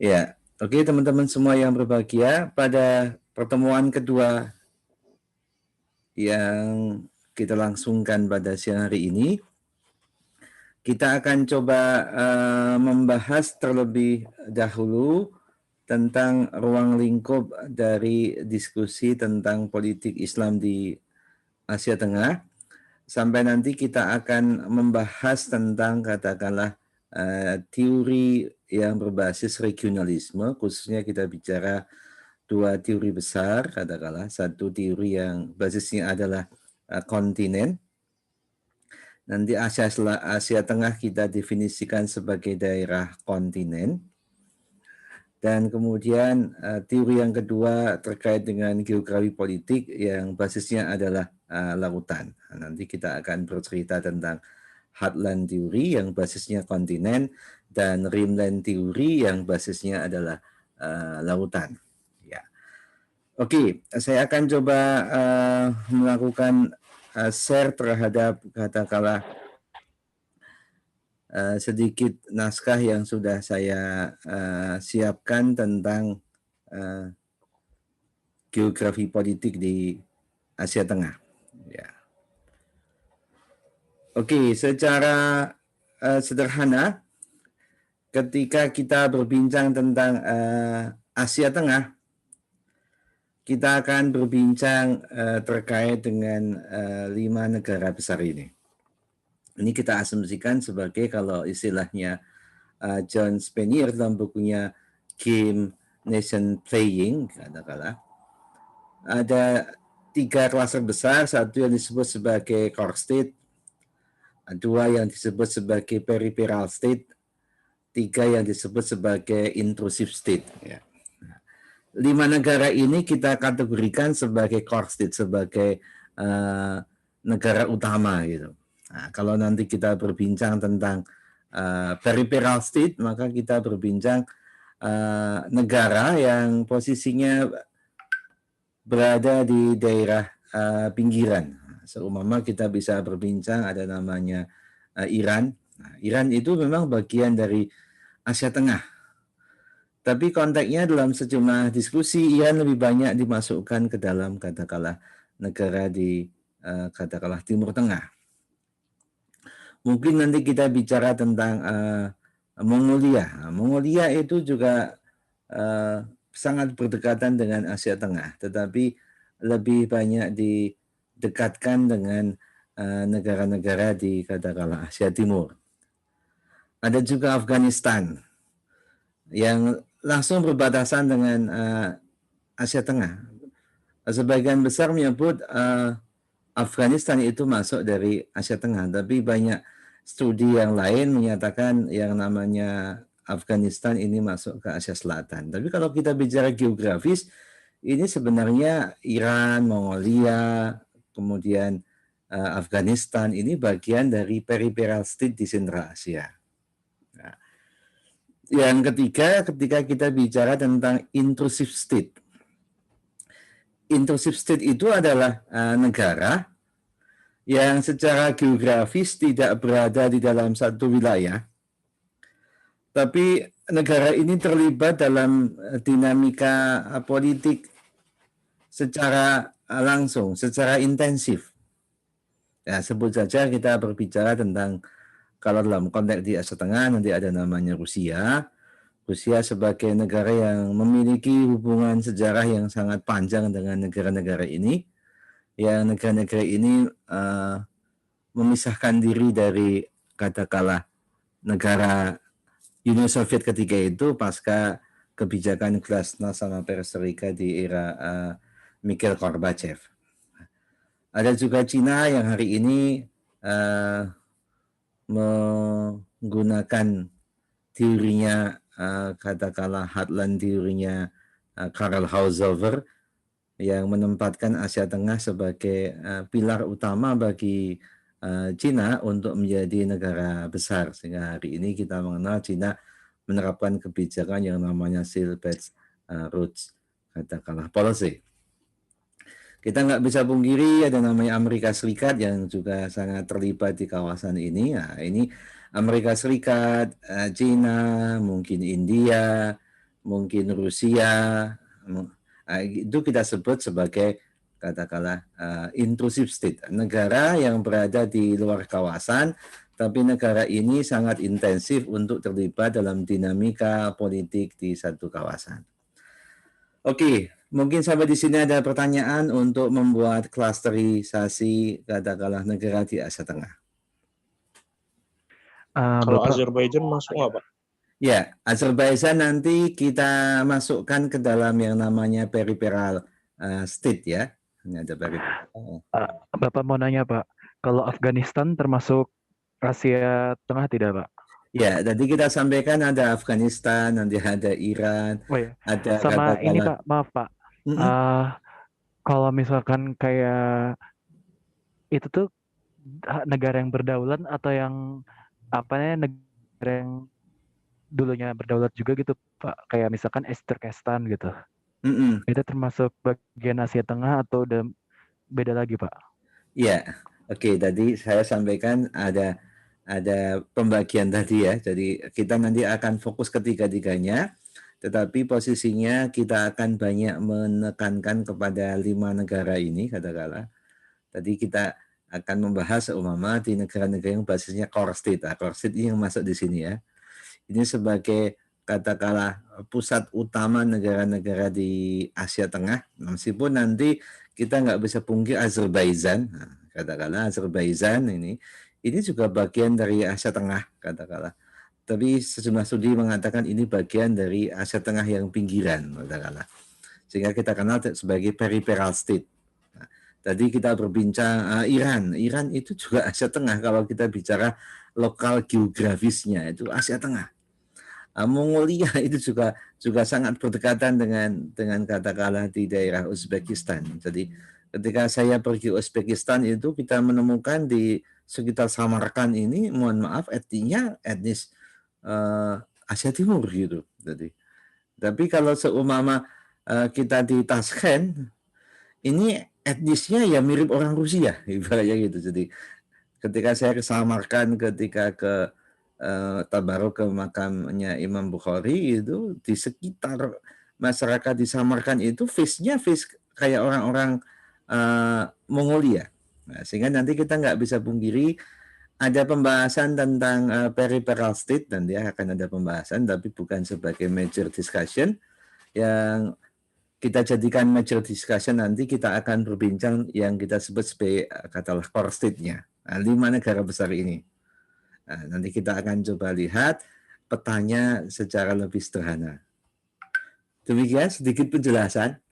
Ya, oke teman-teman semua yang berbahagia, pada pertemuan kedua yang kita langsungkan pada siang hari ini, kita akan coba membahas terlebih dahulu tentang ruang lingkup dari diskusi tentang politik Islam di Asia Tengah. Sampai nanti kita akan membahas tentang katakanlah teori yang berbasis regionalisme, khususnya kita bicara dua teori besar, katakanlah satu teori yang basisnya adalah kontinen. Nanti Asia Tengah kita definisikan sebagai daerah kontinen. Dan kemudian teori yang kedua terkait dengan geografi politik yang basisnya adalah lautan. Nanti kita akan bercerita tentang heartland teori yang basisnya kontinen dan rimland teori yang basisnya adalah lautan. Ya. Oke, saya akan coba melakukan share terhadap katakanlah sedikit naskah yang sudah saya siapkan tentang geografi politik di Asia Tengah. Ya. Oke, secara sederhana, ketika kita berbincang tentang Asia Tengah, kita akan berbincang terkait dengan 5 negara besar ini. Ini kita asumsikan sebagai kalau istilahnya John Spanier dalam bukunya Game Nation Playing, katakanlah, ada 3 klaster besar, satu yang disebut sebagai core state, 2 yang disebut sebagai peripheral state, 3 yang disebut sebagai intrusive state. Ya. 5 negara ini kita kategorikan sebagai core state, sebagai negara utama gitu. Nah, kalau nanti kita berbincang tentang peripheral state, maka kita berbincang negara yang posisinya berada di daerah pinggiran. Seumpama kita bisa berbincang ada namanya Iran. Nah, Iran itu memang bagian dari Asia Tengah. Tapi konteksnya dalam sejumlah diskusi Iran lebih banyak dimasukkan ke dalam katakanlah negara di katakanlah Timur Tengah. Mungkin nanti kita bicara tentang Mongolia. Mongolia itu juga sangat berdekatan dengan Asia Tengah, tetapi lebih banyak didekatkan dengan negara-negara di katakanlah Asia Timur. Ada juga Afghanistan yang langsung berbatasan dengan Asia Tengah. Sebagian besar menyebut Afghanistan itu masuk dari Asia Tengah, tapi banyak studi yang lain menyatakan yang namanya Afghanistan ini masuk ke Asia Selatan. Tapi kalau kita bicara geografis, ini sebenarnya Iran, Mongolia, kemudian Afghanistan ini bagian dari peripheral state di Central Asia. Nah, yang ketiga, ketika kita bicara tentang intrusive state. Intrusive state itu adalah negara yang secara geografis tidak berada di dalam satu wilayah, tapi negara ini terlibat dalam dinamika politik secara langsung, secara intensif. Ya, sebut saja kita berbicara tentang kalau dalam konteks di Asia Tengah nanti ada namanya Rusia. Rusia sebagai negara yang memiliki hubungan sejarah yang sangat panjang dengan negara-negara ini, yang negara-negara ini memisahkan diri dari katakanlah negara Uni Soviet ketika itu pasca kebijakan glasnost sama perestroika di era Mikhail Gorbachev. Ada juga Cina yang hari ini menggunakan teorinya katakanlah heartland teorinya Karl Haushofer yang menempatkan Asia Tengah sebagai pilar utama bagi Cina untuk menjadi negara besar, sehingga hari ini kita mengenal Cina menerapkan kebijakan yang namanya Silk Belt Route katakanlah policy. Kita nggak bisa pungkiri ada namanya Amerika Serikat yang juga sangat terlibat di kawasan ini. Nah, ini Amerika Serikat, Cina, mungkin India, mungkin Rusia, itu kita sebut sebagai katakanlah intrusive state, negara yang berada di luar kawasan, tapi negara ini sangat intensif untuk terlibat dalam dinamika politik di satu kawasan. Oke, mungkin sampai di sini ada pertanyaan untuk membuat klasterisasi katakanlah negara di Asia Tengah. Kalau Azerbaijan masuk nggak, Pak? Ya, Azerbaijan nanti kita masukkan ke dalam yang namanya peripheral state ya. Ini ada peripheral. Bapak mau nanya, Pak, kalau Afghanistan termasuk Asia Tengah tidak, Pak? Ya, tadi kita sampaikan ada Afghanistan, nanti ada Iran, Oh ya, ada sama ini katakanlah. Pak, maaf Pak. Kalau misalkan kayak itu tuh negara yang berdaulat atau yang apa ya, negara yang dulunya berdaulat juga gitu Pak, kayak misalkan Turkmenistan gitu. Itu termasuk bagian Asia Tengah atau udah beda lagi Pak? Ya, oke. Tadi saya sampaikan ada pembagian tadi ya. Jadi kita nanti akan fokus ketiga-tiganya, tetapi posisinya kita akan banyak menekankan kepada 5 negara ini katakanlah. Tadi kita akan membahas seumpama di negara-negara yang basisnya core state. Core state ini yang masuk di sini ya. Ini sebagai katakanlah pusat utama negara-negara di Asia Tengah, meskipun nanti kita nggak bisa pungkir Azerbaijan, katakanlah Azerbaijan ini juga bagian dari Asia Tengah katakanlah. Tapi sejumlah studi mengatakan ini bagian dari Asia Tengah yang pinggiran katakanlah. Sehingga kita kenal sebagai peripheral state. Nah, tadi kita berbincang Iran itu juga Asia Tengah kalau kita bicara lokal geografisnya itu Asia Tengah. Mongolia itu juga sangat berdekatan dengan katakanlah di daerah Uzbekistan. Jadi ketika saya pergi Uzbekistan itu kita menemukan di sekitar Samarkand ini, mohon maaf etnisnya etnis Asia Timur gitu. Jadi, tapi kalau seumpama kita di Tashkent ini etnisnya ya mirip orang Rusia, ibaratnya gitu. Jadi ketika saya ke Samarkand, ketika ke tabaruk ke makamnya Imam Bukhari itu di sekitar masyarakat di Samarkand itu face-nya face kayak orang-orang Mongolia. Nah, sehingga nanti kita nggak bisa pungkiri ada pembahasan tentang peripheral state dan dia akan ada pembahasan tapi bukan sebagai major discussion. Yang kita jadikan major discussion nanti kita akan berbincang yang kita sebut sebagai katakanlah core state-nya. Nah, 5 negara besar ini. Nah, nanti kita akan coba lihat petanya secara lebih sederhana. Demikian sedikit penjelasan.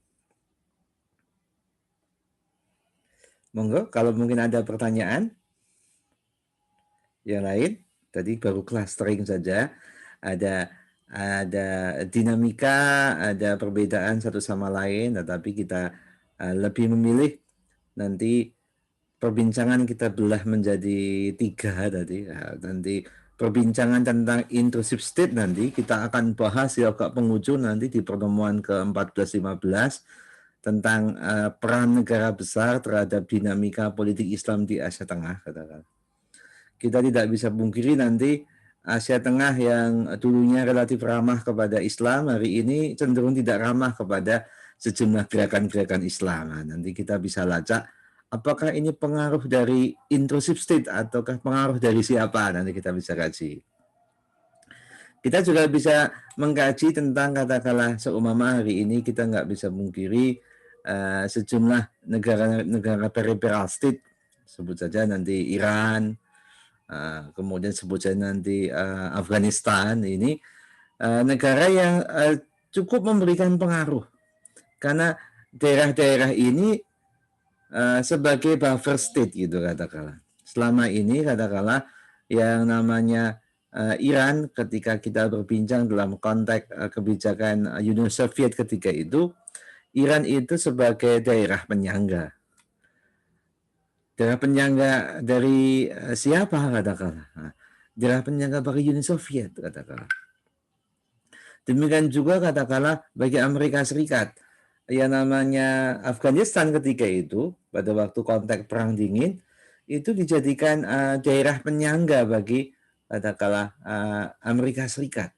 Monggo, kalau mungkin ada pertanyaan yang lain. Tadi baru clustering saja. Ada dinamika, ada perbedaan satu sama lain, tetapi kita lebih memilih nanti perbincangan kita belah menjadi 3 tadi. Nanti perbincangan tentang intrusive state nanti kita akan bahas di agak penghujung nanti di pertemuan ke-14-15 tentang peran negara besar terhadap dinamika politik Islam di Asia Tengah. Katakan. Kita tidak bisa pungkiri nanti Asia Tengah yang dulunya relatif ramah kepada Islam hari ini cenderung tidak ramah kepada sejumlah gerakan-gerakan Islam. Nah, nanti kita bisa lacak apakah ini pengaruh dari intrusive state ataukah pengaruh dari siapa? Nanti kita bisa kaji. Kita juga bisa mengkaji tentang katakanlah seumpama hari ini kita nggak bisa mungkiri sejumlah negara peripheral state, sebut saja nanti Iran, kemudian sebut saja nanti Afghanistan ini negara yang cukup memberikan pengaruh karena daerah-daerah ini sebagai buffer state gitu katakanlah. Selama ini katakanlah yang namanya Iran ketika kita berbincang dalam konteks kebijakan Uni Soviet ketika itu, Iran itu sebagai daerah penyangga. Daerah penyangga dari siapa katakanlah? Daerah penyangga bagi Uni Soviet katakanlah. Demikian juga katakanlah bagi Amerika Serikat. Yang namanya Afghanistan ketika itu pada waktu konteks perang dingin itu dijadikan daerah penyangga bagi katakanlah Amerika Serikat.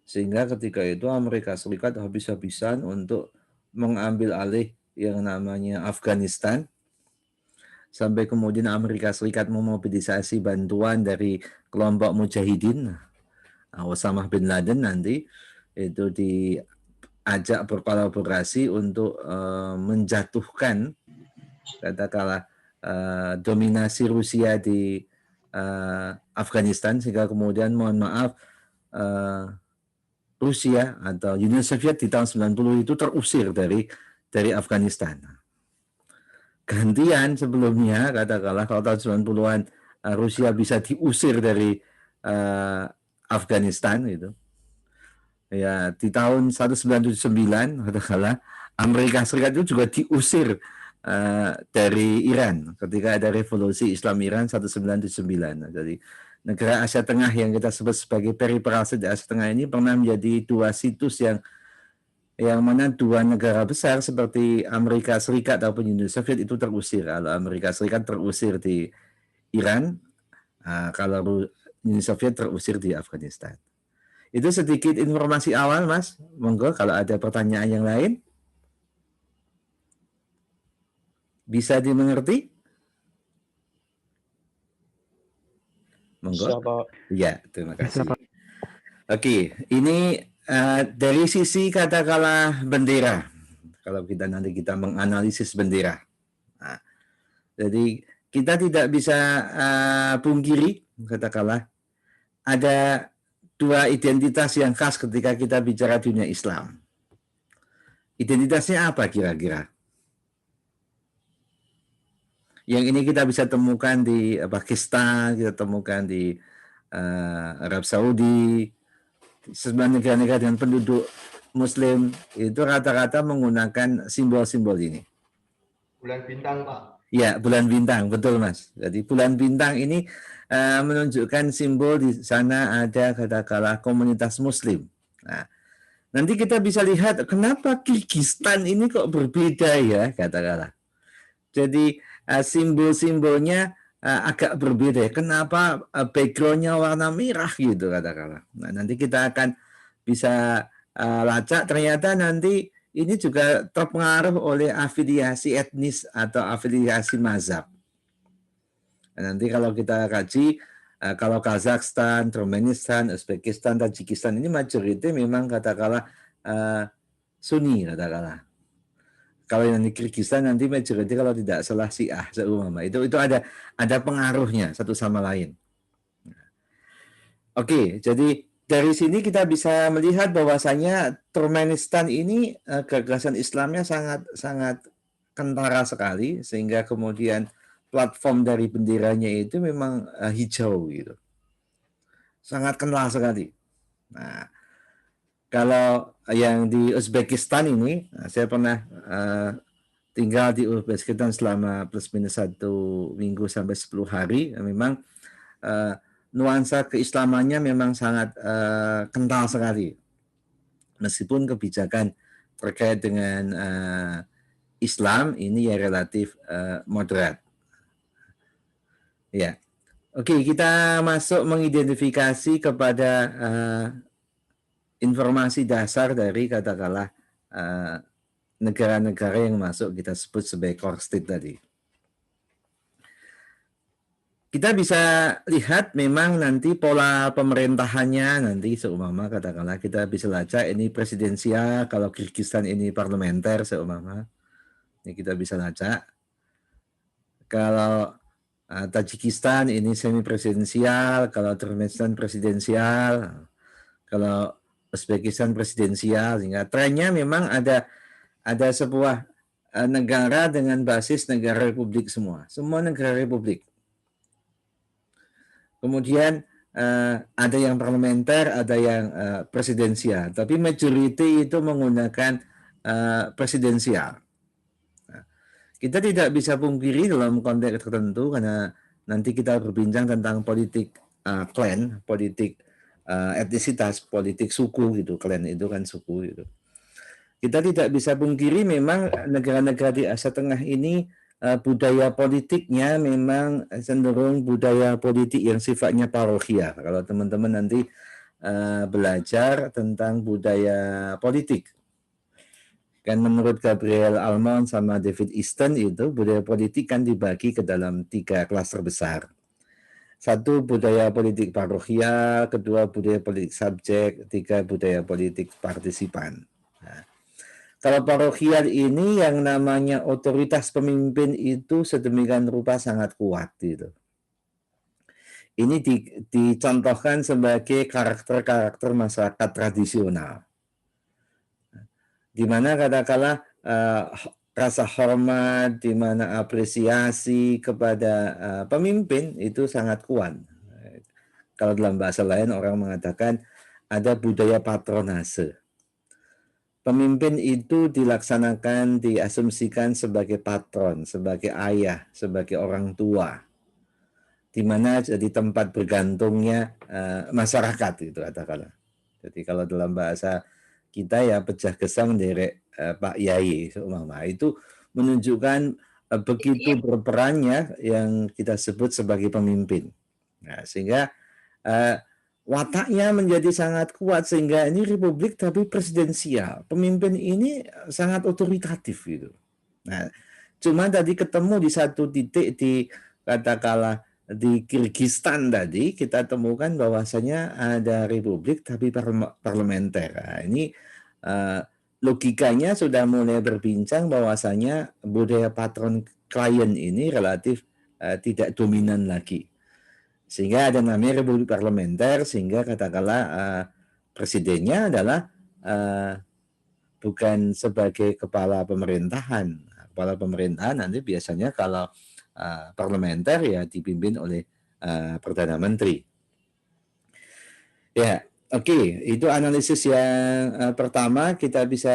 Sehingga ketika itu Amerika Serikat habis-habisan untuk mengambil alih yang namanya Afghanistan, sampai kemudian Amerika Serikat memobilisasi bantuan dari kelompok mujahidin, Osama bin Laden nanti itu diajak berkolaborasi untuk menjatuhkan katakanlah dominasi Rusia di Afghanistan, sehingga kemudian mohon maaf Rusia atau Uni Soviet di tahun 90 itu terusir dari Afghanistan. Gantian sebelumnya katakanlah kalau tahun 90-an Rusia bisa diusir dari Afghanistan gitu. Ya, di tahun 1979 katakanlah Amerika Serikat itu juga diusir dari Iran ketika ada revolusi Islam Iran 1979. Jadi negara Asia Tengah yang kita sebut sebagai peripheral di Asia Tengah ini pernah menjadi dua situs yang mana dua negara besar seperti Amerika Serikat ataupun Uni Soviet itu terusir. Kalau Amerika Serikat terusir di Iran, kalau Uni Soviet terusir di Afghanistan. Itu sedikit informasi awal, Mas. Monggo kalau ada pertanyaan yang lain. Bisa dimengerti? Monggo. Siapa? Ya, terima kasih. Oke, ini dari sisi katakanlah bendera. Kalau nanti kita menganalisis bendera. Nah, jadi kita tidak bisa pungkiri katakanlah ada dua identitas yang khas ketika kita bicara dunia Islam. Identitasnya apa kira-kira? Yang ini kita bisa temukan di Pakistan, kita temukan di Arab Saudi, sebenarnya negara-negara dengan penduduk Muslim itu rata-rata menggunakan simbol-simbol ini. Bulan bintang, Pak. Ya, bulan bintang, betul Mas. Jadi bulan bintang ini menunjukkan simbol di sana ada katakanlah komunitas Muslim. Nah, nanti kita bisa lihat kenapa Kirgistan ini kok berbeda ya katakanlah. Jadi simbol-simbolnya agak berbeda. Kenapa background-nya warna merah gitu katakanlah. Nah, nanti kita akan bisa lacak ternyata nanti ini juga terpengaruh oleh afiliasi etnis atau afiliasi mazhab. Nanti kalau kita kaji, kalau Kazakhstan, Turkmenistan, Uzbekistan, Tajikistan ini majoriti memang katakanlah Sunni katakanlah. Kalau yang di Kirgistan nanti majoriti kalau tidak salah Syiah seumpama. Itu ada pengaruhnya satu sama lain. Oke, jadi dari sini kita bisa melihat bahwasanya Turkmenistan ini gagasan Islamnya sangat kentara sekali, sehingga kemudian platform dari benderanya itu memang hijau gitu. Sangat kental sekali. Nah, kalau yang di Uzbekistan ini, saya pernah tinggal di Uzbekistan selama plus minus 1 minggu sampai 10 hari, memang nuansa keislamannya memang sangat kental sekali. Meskipun kebijakan terkait dengan Islam ini ya relatif moderat. Ya, oke, kita masuk mengidentifikasi kepada informasi dasar dari katakanlah negara-negara yang masuk kita sebut sebagai core state tadi. Kita bisa lihat memang nanti pola pemerintahannya nanti seumpama katakanlah kita bisa lacak ini presidensial, kalau Kirgistan ini parlementer seumpama. Ini kita bisa lacak. Kalau Tajikistan ini semi presidensial, kalau Turkmenistan presidensial, kalau Uzbekistan presidensial, sehingga trennya memang ada sebuah negara dengan basis negara republik semua negara republik. Kemudian ada yang parlementer, ada yang presidensial, tapi majority itu menggunakan presidensial. Kita tidak bisa pungkiri dalam konteks tertentu karena nanti kita berbincang tentang politik klan, politik etnisitas, politik suku gitu. Klan itu kan suku gitu. Kita tidak bisa pungkiri memang negara-negara di Asia Tengah ini budaya politiknya memang cenderung budaya politik yang sifatnya parokial. Kalau teman-teman nanti belajar tentang budaya politik. Kan menurut Gabriel Almond sama David Easton itu budaya politik kan dibagi ke dalam 3 klaster besar. Satu budaya politik parokial, kedua budaya politik subjek, tiga budaya politik partisipan. Nah, kalau parokial ini yang namanya otoritas pemimpin itu sedemikian rupa sangat kuat gitu. Ini dicontohkan sebagai karakter-karakter masyarakat tradisional, di mana katakanlah rasa hormat, di mana apresiasi kepada pemimpin itu sangat kuat. Kalau dalam bahasa lain orang mengatakan ada budaya patronase. Pemimpin itu dilaksanakan, diasumsikan sebagai patron, sebagai ayah, sebagai orang tua, di mana jadi tempat bergantungnya masyarakat itu katakanlah. Jadi kalau dalam bahasa kita ya pecah gesang derek Pak Yai seumpama itu menunjukkan begitu berperannya yang kita sebut sebagai pemimpin. Nah, sehingga wataknya menjadi sangat kuat sehingga ini republik tapi presidensial. Pemimpin ini sangat otoritatif gitu. Nah, cuma tadi ketemu di satu titik di katakanlah di Kirgistan tadi kita temukan bahwasanya ada republik tapi parlementer. Nah, ini logikanya sudah mulai berbincang bahwasanya budaya patron klien ini relatif tidak dominan lagi. Sehingga ada namanya republik parlementer, sehingga katakanlah presidennya adalah bukan sebagai kepala pemerintahan. Kepala pemerintahan nanti biasanya kalau parlementer ya dipimpin oleh Perdana Menteri. Ya, oke. Itu analisis yang pertama kita bisa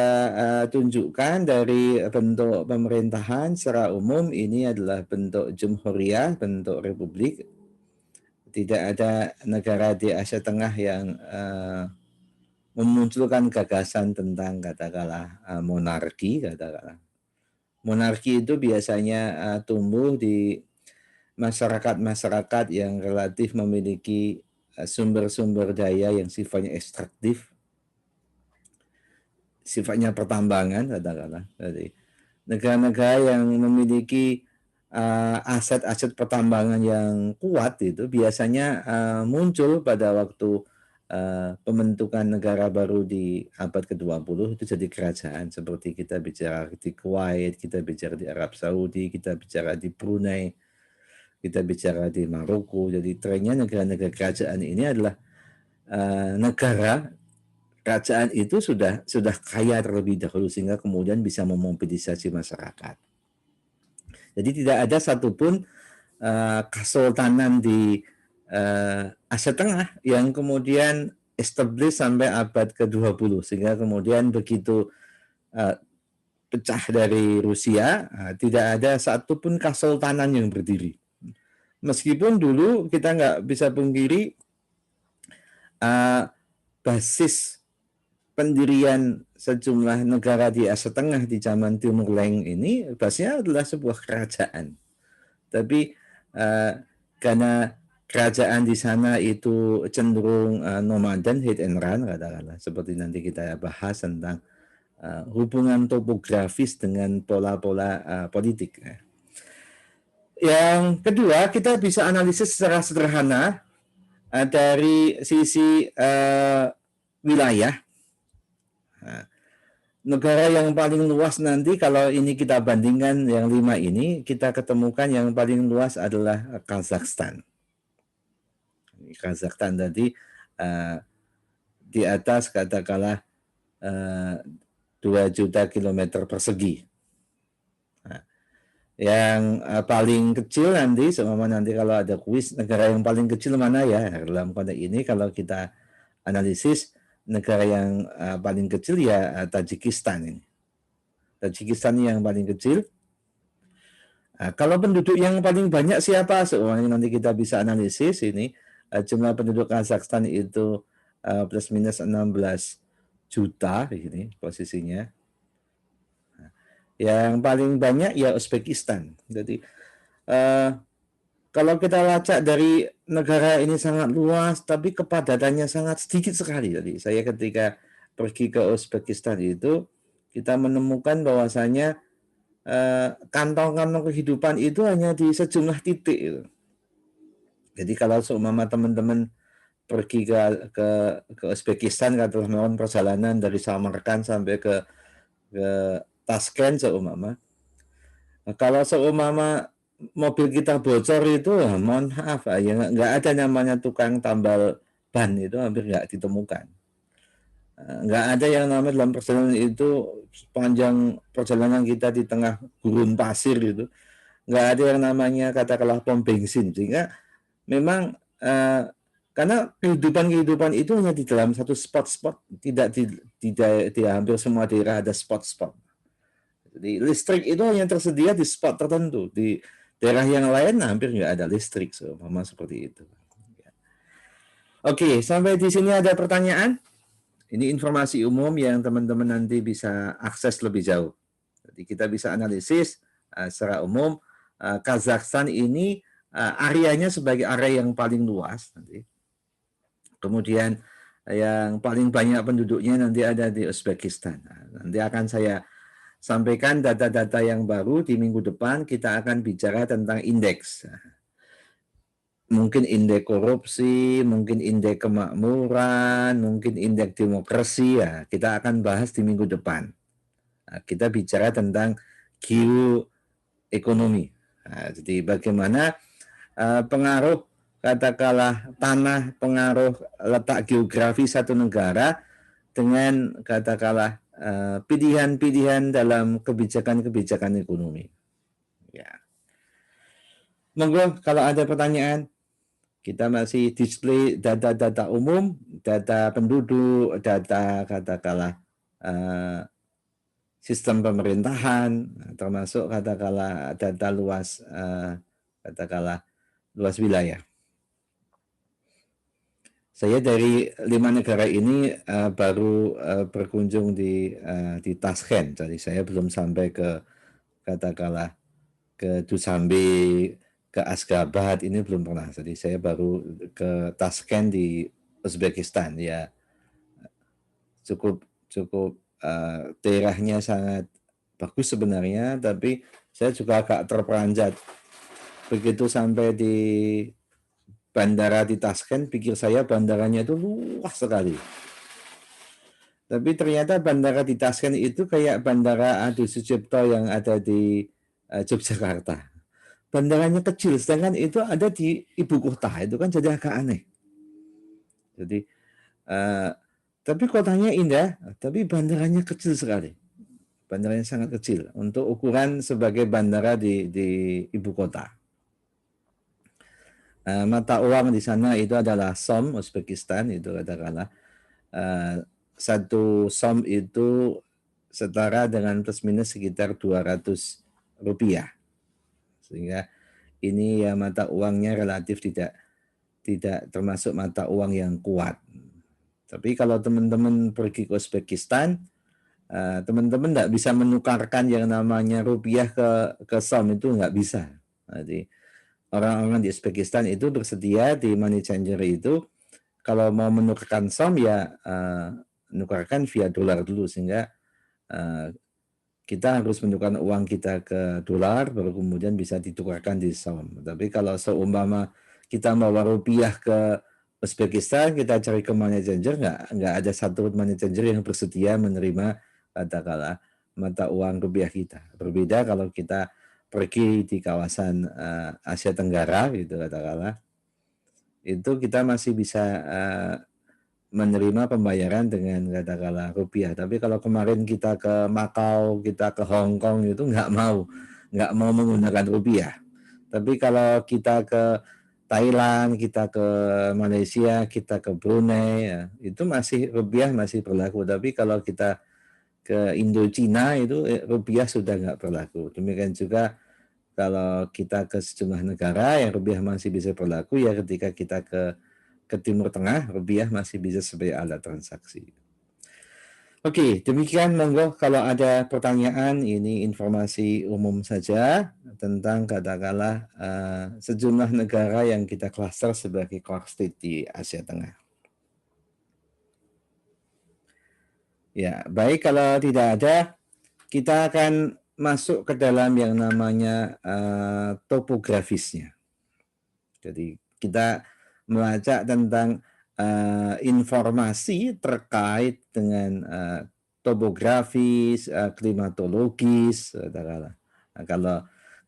tunjukkan dari bentuk pemerintahan secara umum ini adalah bentuk jumhuriyah, bentuk republik. Tidak ada negara di Asia Tengah yang memunculkan gagasan tentang katakanlah monarki. Katakanlah monarki itu biasanya tumbuh di masyarakat-masyarakat yang relatif memiliki sumber-sumber daya yang sifatnya ekstraktif, sifatnya pertambangan katakanlah. Jadi negara-negara yang memiliki aset-aset pertambangan yang kuat itu biasanya muncul pada waktu pembentukan negara baru di abad ke-20 itu jadi kerajaan, seperti kita bicara di Kuwait, kita bicara di Arab Saudi, kita bicara di Brunei, kita bicara di Maroko. Jadi trennya negara-negara kerajaan ini adalah negara kerajaan itu sudah kaya terlebih dahulu sehingga kemudian bisa memobilisasi masyarakat. Jadi tidak ada satupun kesultanan di Asia Tengah yang kemudian establish sampai abad ke-20 sehingga kemudian begitu pecah dari Rusia tidak ada satupun kesultanan yang berdiri. Meskipun dulu kita nggak bisa pungkiri basis pendirian sejumlah negara di Asia Tengah di zaman Timur Leng ini basisnya adalah sebuah kerajaan. Tapi karena kerajaan di sana itu cenderung nomaden, hit and run katakanlah, seperti nanti kita bahas tentang hubungan topografis dengan pola-pola politik. Yang kedua, kita bisa analisis secara sederhana dari sisi wilayah. Negara yang paling luas nanti kalau ini kita bandingkan yang 5 ini, kita ketemukan yang paling luas adalah Kazakhstan. Kazakhstan tadi di atas katakanlah 2 juta kilometer persegi. Yang paling kecil nanti, seumpama nanti kalau ada kuis, negara yang paling kecil mana ya? Dalam konteks ini kalau kita analisis, negara yang paling kecil ya Tajikistan ini. Tajikistan yang paling kecil. Kalau penduduk yang paling banyak siapa? Soalnya nanti kita bisa analisis ini jumlah penduduk Kazakhstan itu plus minus 16 juta ini posisinya. Yang paling banyak ya Uzbekistan. Jadi kalau kita lacak dari negara ini sangat luas, tapi kepadatannya sangat sedikit sekali. Tadi saya ketika pergi ke Uzbekistan itu, kita menemukan bahwasanya kantong-kantong kehidupan itu hanya di sejumlah titik. Gitu. Jadi kalau seumpama teman-teman pergi ke Uzbekistan, katakanlah melakukan perjalanan dari Samarkand sampai ke Tashkent seumpama, kalau seumpama mobil kita bocor itu, mohon maaf, ya nggak ada namanya tukang tambal ban, itu hampir nggak ditemukan. Nggak ada yang namanya dalam perjalanan itu, sepanjang perjalanan kita di tengah gurun pasir itu, nggak ada yang namanya katakanlah pom bensin. Sehingga memang karena kehidupan itu hanya di dalam satu spot-spot, tidak hampir semua daerah ada spot-spot. Jadi listrik itu hanya tersedia di spot tertentu, di daerah yang lain hampir nggak ada listrik, sama seperti itu. Oke, sampai di sini ada pertanyaan? Ini informasi umum yang teman-teman nanti bisa akses lebih jauh. Jadi kita bisa analisis secara umum Kazakhstan ini areanya sebagai area yang paling luas nanti. Kemudian yang paling banyak penduduknya nanti ada di Uzbekistan. Nanti akan saya sampaikan data-data yang baru di minggu depan. Kita akan bicara tentang indeks. Mungkin indeks korupsi, mungkin indeks kemakmuran, mungkin indeks demokrasi, ya kita akan bahas di minggu depan. Nah, kita bicara tentang geoekonomi. Nah, jadi bagaimana pengaruh katakanlah tanah, pengaruh letak geografi satu negara dengan katakanlah pilihan-pilihan dalam kebijakan-kebijakan ekonomi. Ya. Monggo kalau ada pertanyaan. Kita masih display data-data umum, data penduduk, data katakanlah sistem pemerintahan, termasuk katakanlah data luas katakanlah luas wilayah. Saya dari 5 negara ini baru berkunjung di Tashkent, jadi saya belum sampai ke katakanlah ke Dushanbe, ke Ashgabat, ini belum pernah. Jadi saya baru ke Tashkent di Uzbekistan, ya cukup daerahnya sangat bagus sebenarnya, tapi saya juga agak terperanjat. Begitu sampai di bandara di Tashkent, pikir saya bandaranya itu luas sekali. Tapi ternyata bandara di Tashkent itu kayak bandara Adi Sucipto yang ada di Yogyakarta. Bandaranya kecil, sedangkan itu ada di ibu kota, itu kan jadi agak aneh. Jadi, tapi kotanya indah, tapi bandaranya kecil sekali. Bandaranya sangat kecil untuk ukuran sebagai bandara di ibu kota. Mata uang di sana itu adalah som Uzbekistan, itu katakanlah satu som itu setara dengan plus minus sekitar 200 rupiah. Sehingga ini ya mata uangnya relatif tidak termasuk mata uang yang kuat. Tapi kalau teman-teman pergi ke Uzbekistan, teman-teman tidak bisa menukarkan yang namanya rupiah ke som, itu nggak bisa. Jadi orang-orang di Uzbekistan itu bersedia di money changer itu kalau mau menukarkan som ya menukarkan via dolar dulu, sehingga kita harus menukarkan uang kita ke dolar baru kemudian bisa ditukarkan di som. Tapi kalau seumpama kita bawa rupiah ke Uzbekistan, kita cari ke money changer, nggak ada satu money changer yang bersedia menerima katakanlah mata uang rupiah kita. Berbeda kalau kita pergi di kawasan Asia Tenggara gitu katakanlah, itu kita masih bisa menerima pembayaran dengan katakanlah rupiah. Tapi kalau kemarin kita ke Makau, kita ke Hong Kong itu nggak mau menggunakan rupiah. Tapi kalau kita ke Thailand, kita ke Malaysia, kita ke Brunei, ya, itu masih rupiah masih berlaku. Tapi kalau kita ke Indochina itu rupiah sudah nggak berlaku. Demikian juga kalau kita ke sejumlah negara yang rupiah masih bisa berlaku, ya ketika kita ke Timur Tengah, rupiah masih bisa sebagai alat transaksi. Oke, demikian monggo kalau ada pertanyaan, ini informasi umum saja tentang katakanlah sejumlah negara yang kita klaster sebagai core state di Asia Tengah. Ya, baik, kalau tidak ada, kita akan masuk ke dalam yang namanya topografisnya. Jadi kita melacak tentang informasi terkait dengan topografis, klimatologis, katakanlah. Nah,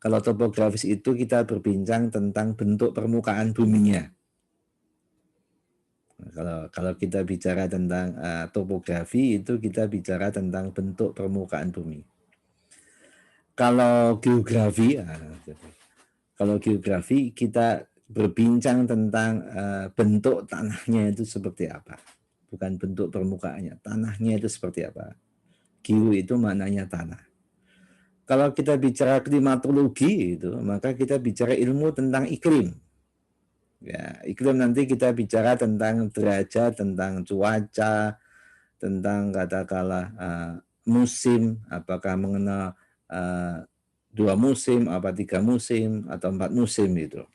kalau topografis itu kita berbincang tentang bentuk permukaan buminya. Nah, kalau kita bicara tentang topografi, itu kita bicara tentang bentuk permukaan bumi. Kalau geografi, kita berbincang tentang bentuk tanahnya itu seperti apa, bukan bentuk permukaannya, tanahnya itu seperti apa. Geo itu maknanya tanah. Kalau kita bicara klimatologi itu, maka kita bicara ilmu tentang iklim. Ya, iklim nanti kita bicara tentang derajat, tentang cuaca, tentang katakanlah musim, apakah mengenal 2 musim, apa 3 musim, atau 4 musim gitu.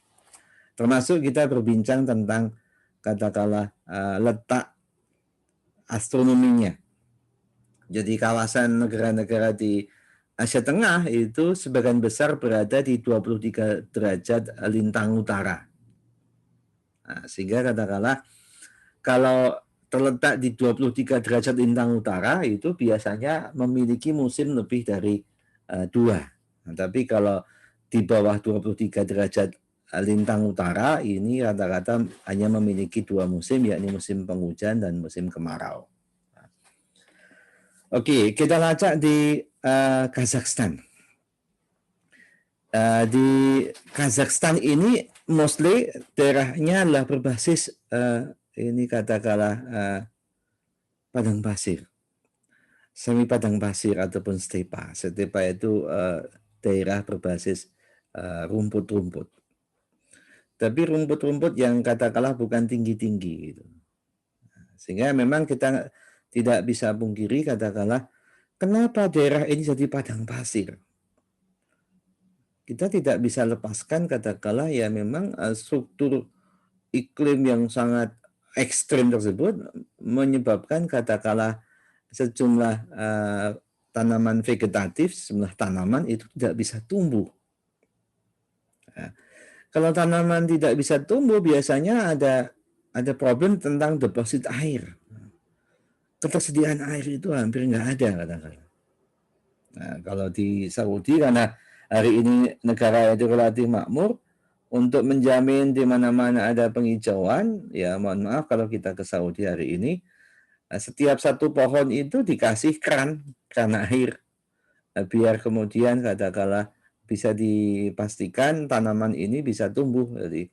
Termasuk kita berbincang tentang katakanlah letak astronominya. Jadi kawasan negara-negara di Asia Tengah itu sebagian besar berada di 23 derajat lintang utara. Nah, sehingga katakanlah kalau terletak di 23 derajat lintang utara itu biasanya memiliki musim lebih dari 2. Nah, tapi kalau di bawah 23 derajat lintang utara ini rata-rata hanya memiliki 2 musim, yakni musim penghujan dan musim kemarau. Oke, kita lacak di Kazakhstan. Di Kazakhstan ini mostly daerahnya adalah berbasis ini katakanlah padang pasir, semi padang pasir ataupun stepa. Stepa itu daerah berbasis rumput-rumput. Tapi rumput-rumput yang katakanlah bukan tinggi-tinggi gitu. Sehingga memang kita tidak bisa pungkiri katakanlah kenapa daerah ini jadi padang pasir. Kita tidak bisa lepaskan katakanlah ya memang struktur iklim yang sangat ekstrim tersebut menyebabkan katakanlah sejumlah tanaman vegetatif, sejumlah tanaman itu tidak bisa tumbuh. Nah, kalau tanaman tidak bisa tumbuh biasanya ada problem tentang deposit air. Ketersediaan air itu hampir nggak ada katakanlah. Nah, kalau di Saudi karena hari ini negara itu relatif makmur, untuk menjamin di mana-mana ada penghijauan, ya mohon maaf kalau kita ke Saudi hari ini, setiap satu pohon itu dikasih keran air, biar kemudian katakanlah bisa dipastikan tanaman ini bisa tumbuh. Jadi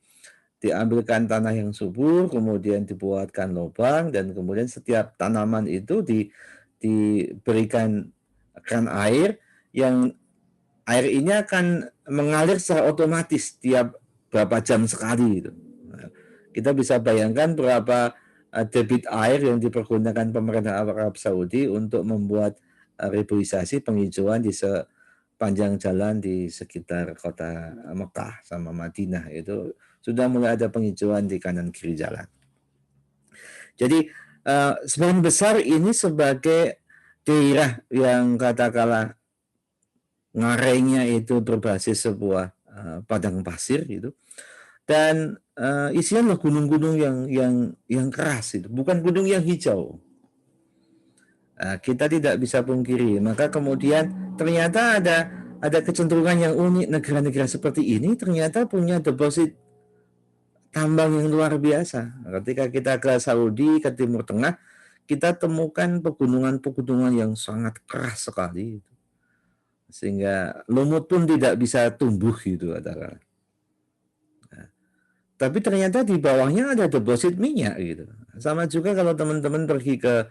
diambilkan tanah yang subur, kemudian dibuatkan lubang, dan kemudian setiap tanaman itu diberikan keran air yang air ini akan mengalir secara otomatis tiap berapa jam sekali itu. Kita bisa bayangkan berapa debit air yang dipergunakan pemerintah Arab Saudi untuk membuat reboisasi penghijauan di sepanjang jalan di sekitar kota Mekah sama Madinah. Itu sudah mulai ada penghijauan di kanan kiri jalan. Jadi sebagian besar ini sebagai daerah yang katakanlah ngarengnya itu berbasis sebuah padang pasir gitu, dan isinya gunung-gunung yang keras itu, bukan gunung yang hijau. Kita tidak bisa pungkiri. Maka kemudian ternyata ada kecenderungan yang unik, negara-negara seperti ini ternyata punya deposit tambang yang luar biasa. Ketika kita ke Saudi, ke Timur Tengah, kita temukan pegunungan-pegunungan yang sangat keras sekali. Sehingga lumut pun tidak bisa tumbuh gitu katakan. Tapi ternyata di bawahnya ada deposit minyak gitu. Sama juga kalau teman-teman pergi ke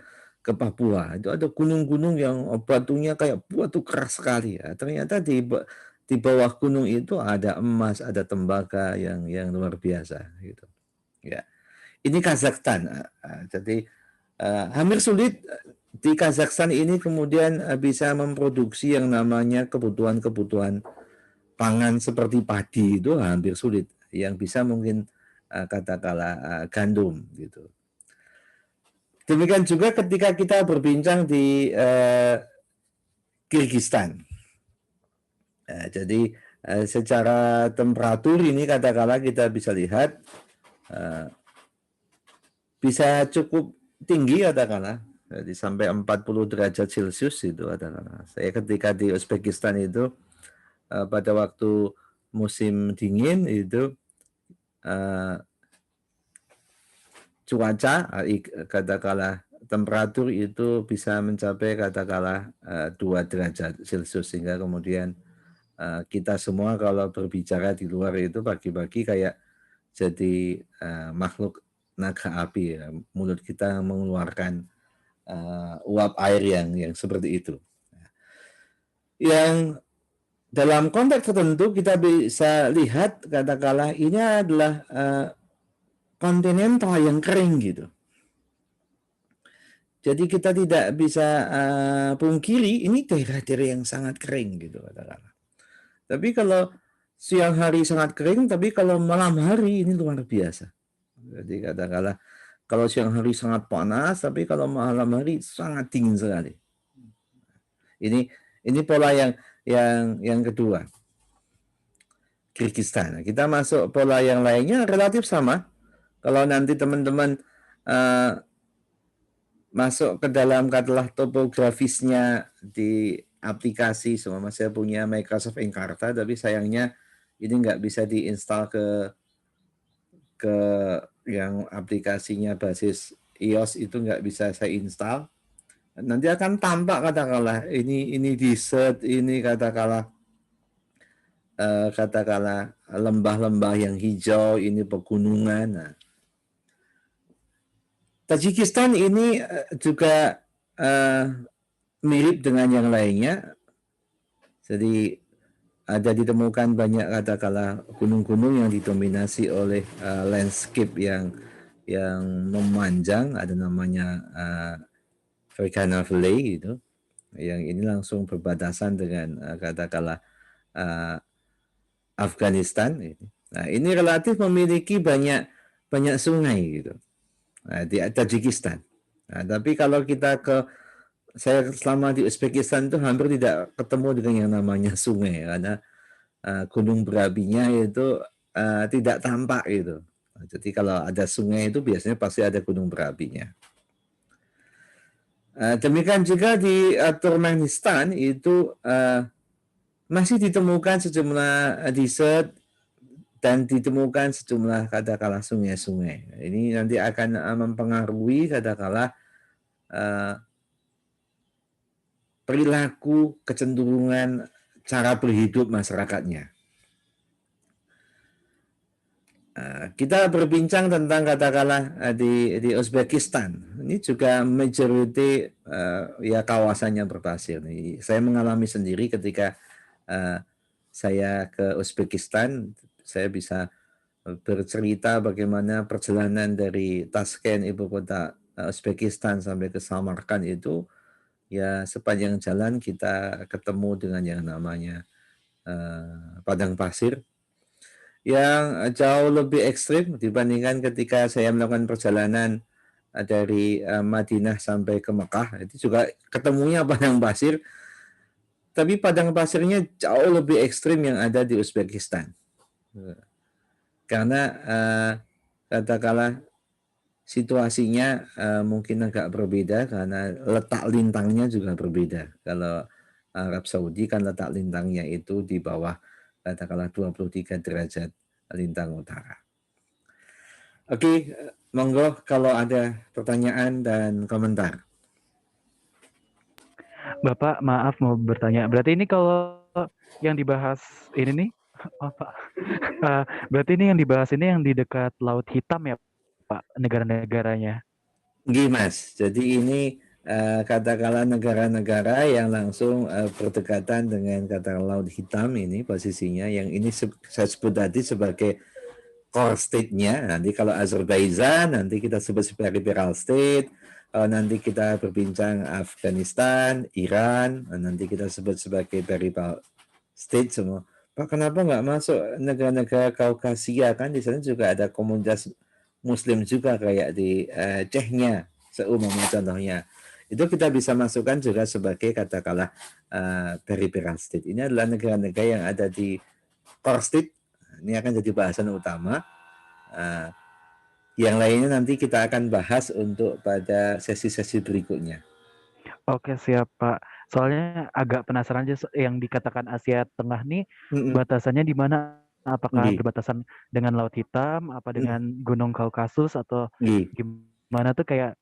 Papua, itu ada gunung-gunung yang batunya kayak batu keras sekali ya. Ternyata di bawah gunung itu ada emas, ada tembaga yang luar biasa gitu. Ya. Ini Kazakhstan. Jadi hampir sulit di Kazakhstan ini kemudian bisa memproduksi yang namanya kebutuhan-kebutuhan pangan seperti padi itu hampir sulit. Yang bisa mungkin katakanlah gandum gitu. Demikian juga ketika kita berbincang di Kirgistan. Jadi secara temperatur ini katakanlah kita bisa lihat bisa cukup tinggi katakanlah. Jadi sampai 40 derajat Celcius itu katakanlah. Saya ketika di Uzbekistan itu pada waktu musim dingin itu cuaca katakanlah temperatur itu bisa mencapai katakanlah 2 derajat Celcius sehingga kemudian kita semua kalau berbicara di luar itu pagi-pagi kayak jadi makhluk naga api ya. Mulut kita mengeluarkan uap air yang seperti itu. Yang dalam konteks tertentu kita bisa lihat katakanlah ini adalah kontinental yang kering gitu. Jadi kita tidak bisa pungkiri ini daerah-daerah yang sangat kering gitu katakanlah. Tapi kalau siang hari sangat kering, tapi kalau malam hari ini luar biasa. Jadi katakanlah kalau siang hari sangat panas, tapi kalau malam hari sangat dingin sekali. Ini pola yang kedua. Kirgistan. Kita masuk pola yang lainnya relatif sama. Kalau nanti teman-teman masuk ke dalam katakanlah topografisnya di aplikasi, semua saya punya Microsoft Encarta, tapi sayangnya ini nggak bisa diinstal ke yang aplikasinya basis iOS itu nggak bisa saya install. Nanti akan tampak katakanlah ini desert, ini katakanlah lembah-lembah yang hijau, ini pegunungan. Nah, Tajikistan ini juga mirip dengan yang lainnya. Jadi ada ditemukan banyak katakanlah gunung-gunung yang didominasi oleh landscape yang memanjang, ada namanya Fergana Valley gitu. Yang ini langsung berbatasan dengan katakanlah Afghanistan. Nah, ini relatif memiliki banyak sungai gitu. Nah, di Tajikistan. Nah, tapi kalau kita saya selama di Uzbekistan itu hampir tidak ketemu dengan yang namanya sungai karena gunung berapinya itu tidak tampak gitu. Nah, jadi kalau ada sungai itu biasanya pasti ada gunung berapinya. Demikian juga di Turkmenistan itu masih ditemukan sejumlah desert dan ditemukan sejumlah katakanlah sungai-sungai. Ini nanti akan mempengaruhi katakanlah perilaku, kecenderungan cara berhidup masyarakatnya. Kita berbincang tentang katakanlah di Uzbekistan. Ini juga majority ya kawasannya berpasir. Saya mengalami sendiri ketika saya ke Uzbekistan, saya bisa bercerita bagaimana perjalanan dari Tashkent, ibu kota Uzbekistan, sampai ke Samarkand itu, ya sepanjang jalan kita ketemu dengan yang namanya padang pasir yang jauh lebih ekstrim dibandingkan ketika saya melakukan perjalanan dari Madinah sampai ke Mekah. Itu juga ketemunya padang pasir, tapi padang pasirnya jauh lebih ekstrim yang ada di Uzbekistan. Karena katakanlah situasinya mungkin agak berbeda karena letak lintangnya juga berbeda. Kalau Arab Saudi kan letak lintangnya itu di bawah katakanlah 23 derajat lintang utara. Oke, monggo kalau ada pertanyaan dan komentar. Bapak, maaf mau bertanya. Berarti ini kalau yang dibahas ini nih, berarti ini yang dibahas ini yang di dekat Laut Hitam ya, Pak, negara-negaranya? Nggih, Mas. Jadi ini katakanlah negara-negara yang langsung berdekatan dengan katakanlah Laut Hitam ini posisinya, yang ini saya sebut tadi sebagai core state-nya. Nanti kalau Azerbaijan nanti kita sebut sebagai peripheral state, Nanti kita berbincang Afghanistan, Iran, nanti kita sebut sebagai peripheral state semua. Pak, kenapa nggak masuk negara-negara Kaukasia? Kan di sana juga ada komunitas Muslim juga kayak di Chechnya, seumpama contohnya. Itu kita bisa masukkan juga sebagai katakanlah peripheral state. Ini adalah negara-negara yang ada di core state. Ini akan jadi bahasan utama. Yang lainnya nanti kita akan bahas untuk pada sesi-sesi berikutnya. Oke, siap, Pak. Soalnya agak penasaran aja yang dikatakan Asia Tengah nih, batasannya di mana? Apakah berbatasan dengan Laut Hitam, apa dengan Gunung Kaukasus, atau gimana tuh kayak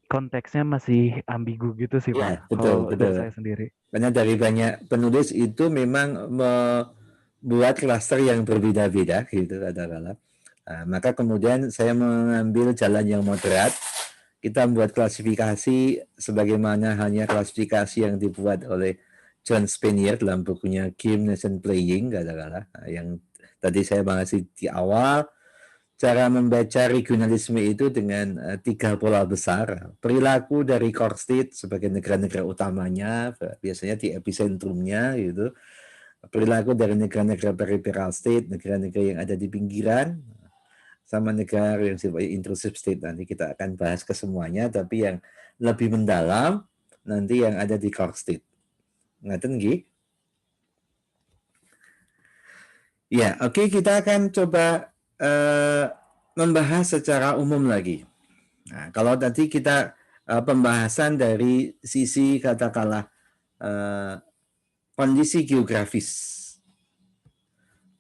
konteksnya masih ambigu gitu sih, Ya, Pak. betul. Dari saya sendiri. Karena dari banyak penulis itu memang membuat klaster yang berbeda-beda gitu katakanlah. Maka kemudian saya mengambil jalan yang moderat. Kita membuat klasifikasi sebagaimana hanya klasifikasi yang dibuat oleh John Spanier dalam bukunya Game Nation Playing katakanlah. Yang tadi saya bahas di awal, cara membaca regionalisme itu dengan 3 pola besar. Perilaku dari core state sebagai negara-negara utamanya, biasanya di epicentrumnya gitu. Perilaku dari negara-negara peripheral state, negara-negara yang ada di pinggiran, sama negara yang sifatnya intrusive state. Nanti kita akan bahas ke semuanya, tapi yang lebih mendalam nanti yang ada di core state. Ngaten nggih? Ya, oke, kita akan coba membahas secara umum lagi. Nah, kalau tadi kita pembahasan dari sisi katakanlah kondisi geografis,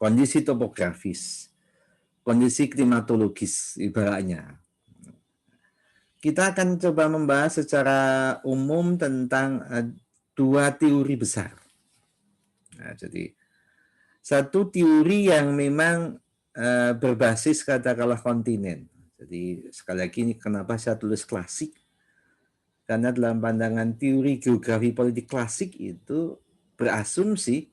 kondisi topografis, kondisi klimatologis ibaratnya. Kita akan coba membahas secara umum tentang 2 teori besar. Nah, jadi satu teori yang memang berbasis katakanlah kontinen. Jadi sekali lagi ini kenapa saya tulis klasik? Karena dalam pandangan teori geografi politik klasik itu berasumsi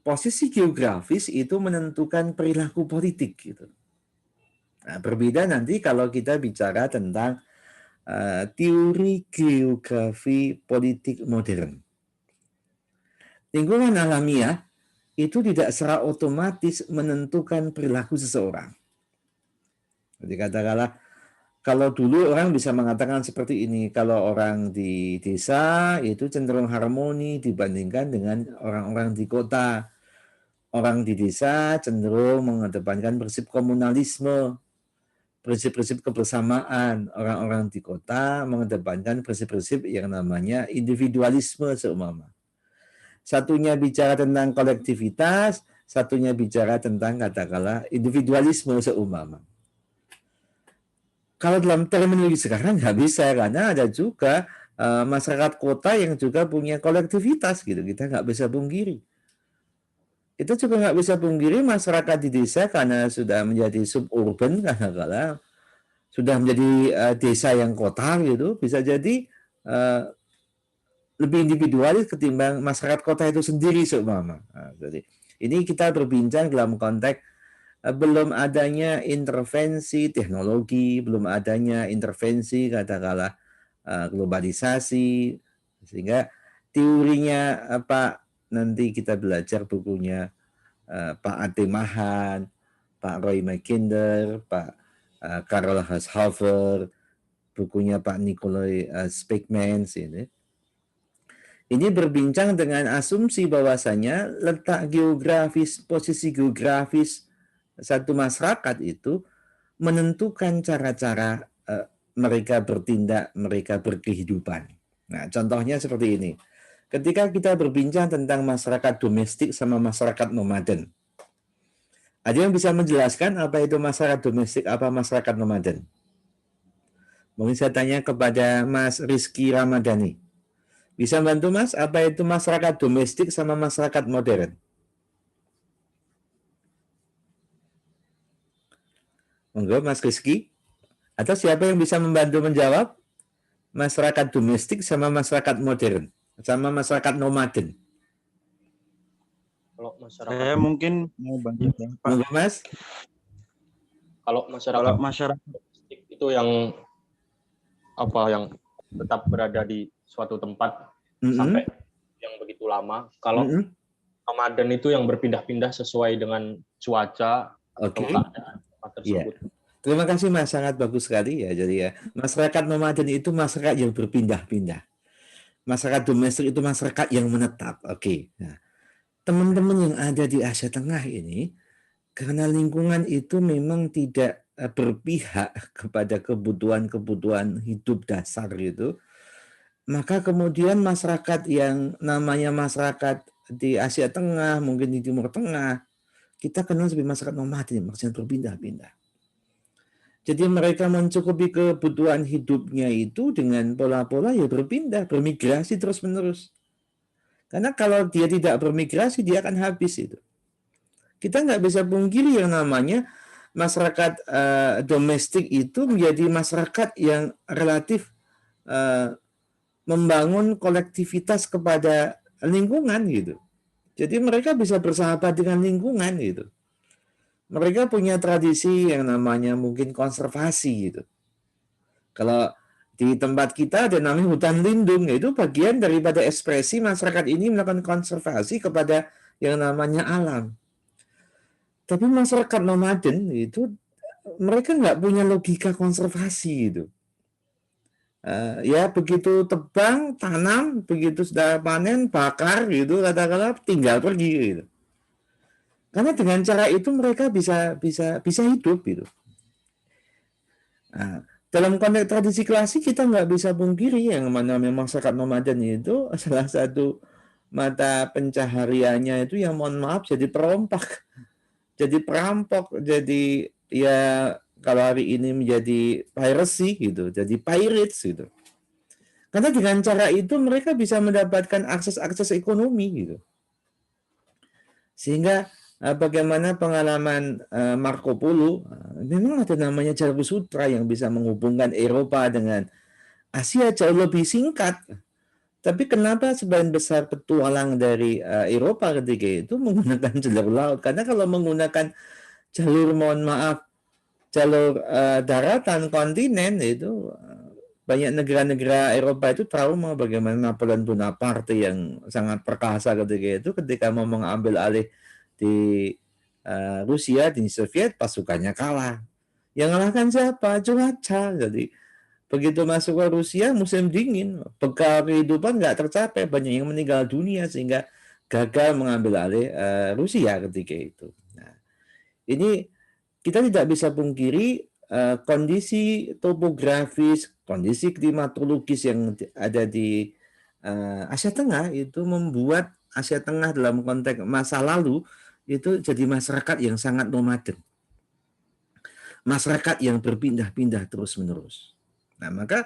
posisi geografis itu menentukan perilaku politik gitu. Nah, berbeda nanti kalau kita bicara tentang teori geografi politik modern. Lingkungan alamiah itu tidak secara otomatis menentukan perilaku seseorang. Jadi katakanlah, kalau dulu orang bisa mengatakan seperti ini, kalau orang di desa itu cenderung harmoni dibandingkan dengan orang-orang di kota. Orang di desa cenderung mengedepankan prinsip komunalisme, prinsip-prinsip kebersamaan. Orang-orang di kota mengedepankan prinsip-prinsip yang namanya individualisme seumpama. Satunya bicara tentang kolektivitas, satunya bicara tentang katakanlah individualisme seumpama. Kalau dalam terminologi sekarang nggak bisa, karena ada juga masyarakat kota yang juga punya kolektivitas gitu, kita nggak bisa pungkiri. Itu juga nggak bisa pungkiri masyarakat di desa karena sudah menjadi suburban katakanlah, sudah menjadi desa yang kota gitu, bisa jadi lebih individualis ketimbang masyarakat kota itu sendiri seumpama. Nah, jadi ini kita berbincang dalam konteks belum adanya intervensi teknologi, belum adanya intervensi katakanlah globalisasi, sehingga teorinya apa nanti kita belajar bukunya Pak Ate Mahan, Pak Roy Mackinder, Pak Karl Haushofer, bukunya Pak Nikolai Speckmans ini. Ini berbincang dengan asumsi bahwasanya letak geografis, posisi geografis satu masyarakat itu menentukan cara-cara mereka bertindak, mereka berkehidupan. Nah, contohnya seperti ini. Ketika kita berbincang tentang masyarakat domestik sama masyarakat nomaden, ada yang bisa menjelaskan apa itu masyarakat domestik, apa masyarakat nomaden? Mungkin saya tanya kepada Mas Rizky Ramadhani. Bisa bantu Mas, apa itu masyarakat domestik sama masyarakat modern? Monggo Mas Rizky. Atau siapa yang bisa membantu menjawab? Masyarakat domestik sama masyarakat modern, sama masyarakat nomaden. Kalau masyarakat Saya mungkin mau bantu ya, Pak. Monggo Mas. Kalau masyarakat domestik itu yang apa yang tetap berada di suatu tempat sampai yang begitu lama. Kalau nomaden itu yang berpindah-pindah sesuai dengan cuaca atau keadaan tempat tersebut. Terima kasih Mas, sangat bagus sekali ya. Jadi ya, masyarakat nomaden itu masyarakat yang berpindah-pindah. Masyarakat domestik itu masyarakat yang menetap. Oke. Nah, teman-teman yang ada di Asia Tengah ini, karena lingkungan itu memang tidak berpihak kepada kebutuhan-kebutuhan hidup dasar gitu, maka kemudian masyarakat yang namanya masyarakat di Asia Tengah, mungkin di Timur Tengah, kita kenal sebagai masyarakat nomaden, maksudnya berpindah-pindah. Jadi mereka mencukupi kebutuhan hidupnya itu dengan pola-pola ya berpindah, bermigrasi terus-menerus. Karena kalau dia tidak bermigrasi, dia akan habis itu. Kita nggak bisa pungkiri yang namanya masyarakat domestik itu menjadi masyarakat yang relatif membangun kolektivitas kepada lingkungan gitu. Jadi mereka bisa bersahabat dengan lingkungan gitu. Mereka punya tradisi yang namanya mungkin konservasi gitu. Kalau di tempat kita ada namanya hutan lindung, itu bagian daripada ekspresi masyarakat ini melakukan konservasi kepada yang namanya alam. Tapi masyarakat nomaden itu mereka nggak punya logika konservasi gitu. Ya begitu tebang, tanam, begitu sudah panen, bakar gitu, katakanlah tinggal pergi gitu. Karena dengan cara itu mereka bisa hidup gitu. Nah, dalam konteks tradisi klasik kita nggak bisa pungkiri yang mana memang masyarakat nomaden itu salah satu mata pencahariannya itu yang mohon maaf jadi perompak, jadi perampok, jadi ya kalau hari ini menjadi piracy gitu, jadi pirates gitu. Karena dengan cara itu mereka bisa mendapatkan akses ekonomi gitu. Sehingga bagaimana pengalaman Marco Polo, memang ada namanya jalur sutra yang bisa menghubungkan Eropa dengan Asia jauh lebih singkat. Tapi kenapa sebagian besar petualang dari Eropa ketika itu menggunakan jalur laut? Karena kalau menggunakan jalur, mohon maaf, jalur daratan kontinen itu banyak negara-negara Eropa itu trauma bagaimana Napoleon Bonaparte yang sangat perkasa ketika itu ketika mau mengambil alih di Rusia, di Soviet, pasukannya kalah. Yang ngalahkan siapa? Cuaca. Jadi begitu masuk ke Rusia musim dingin, bekal kehidupan nggak tercapai, banyak yang meninggal dunia sehingga gagal mengambil alih Rusia ketika itu. Nah, ini kita tidak bisa pungkiri kondisi topografis, kondisi klimatologis yang ada di Asia Tengah itu membuat Asia Tengah dalam konteks masa lalu itu jadi masyarakat yang sangat nomaden. Masyarakat yang berpindah-pindah terus-menerus. Nah, maka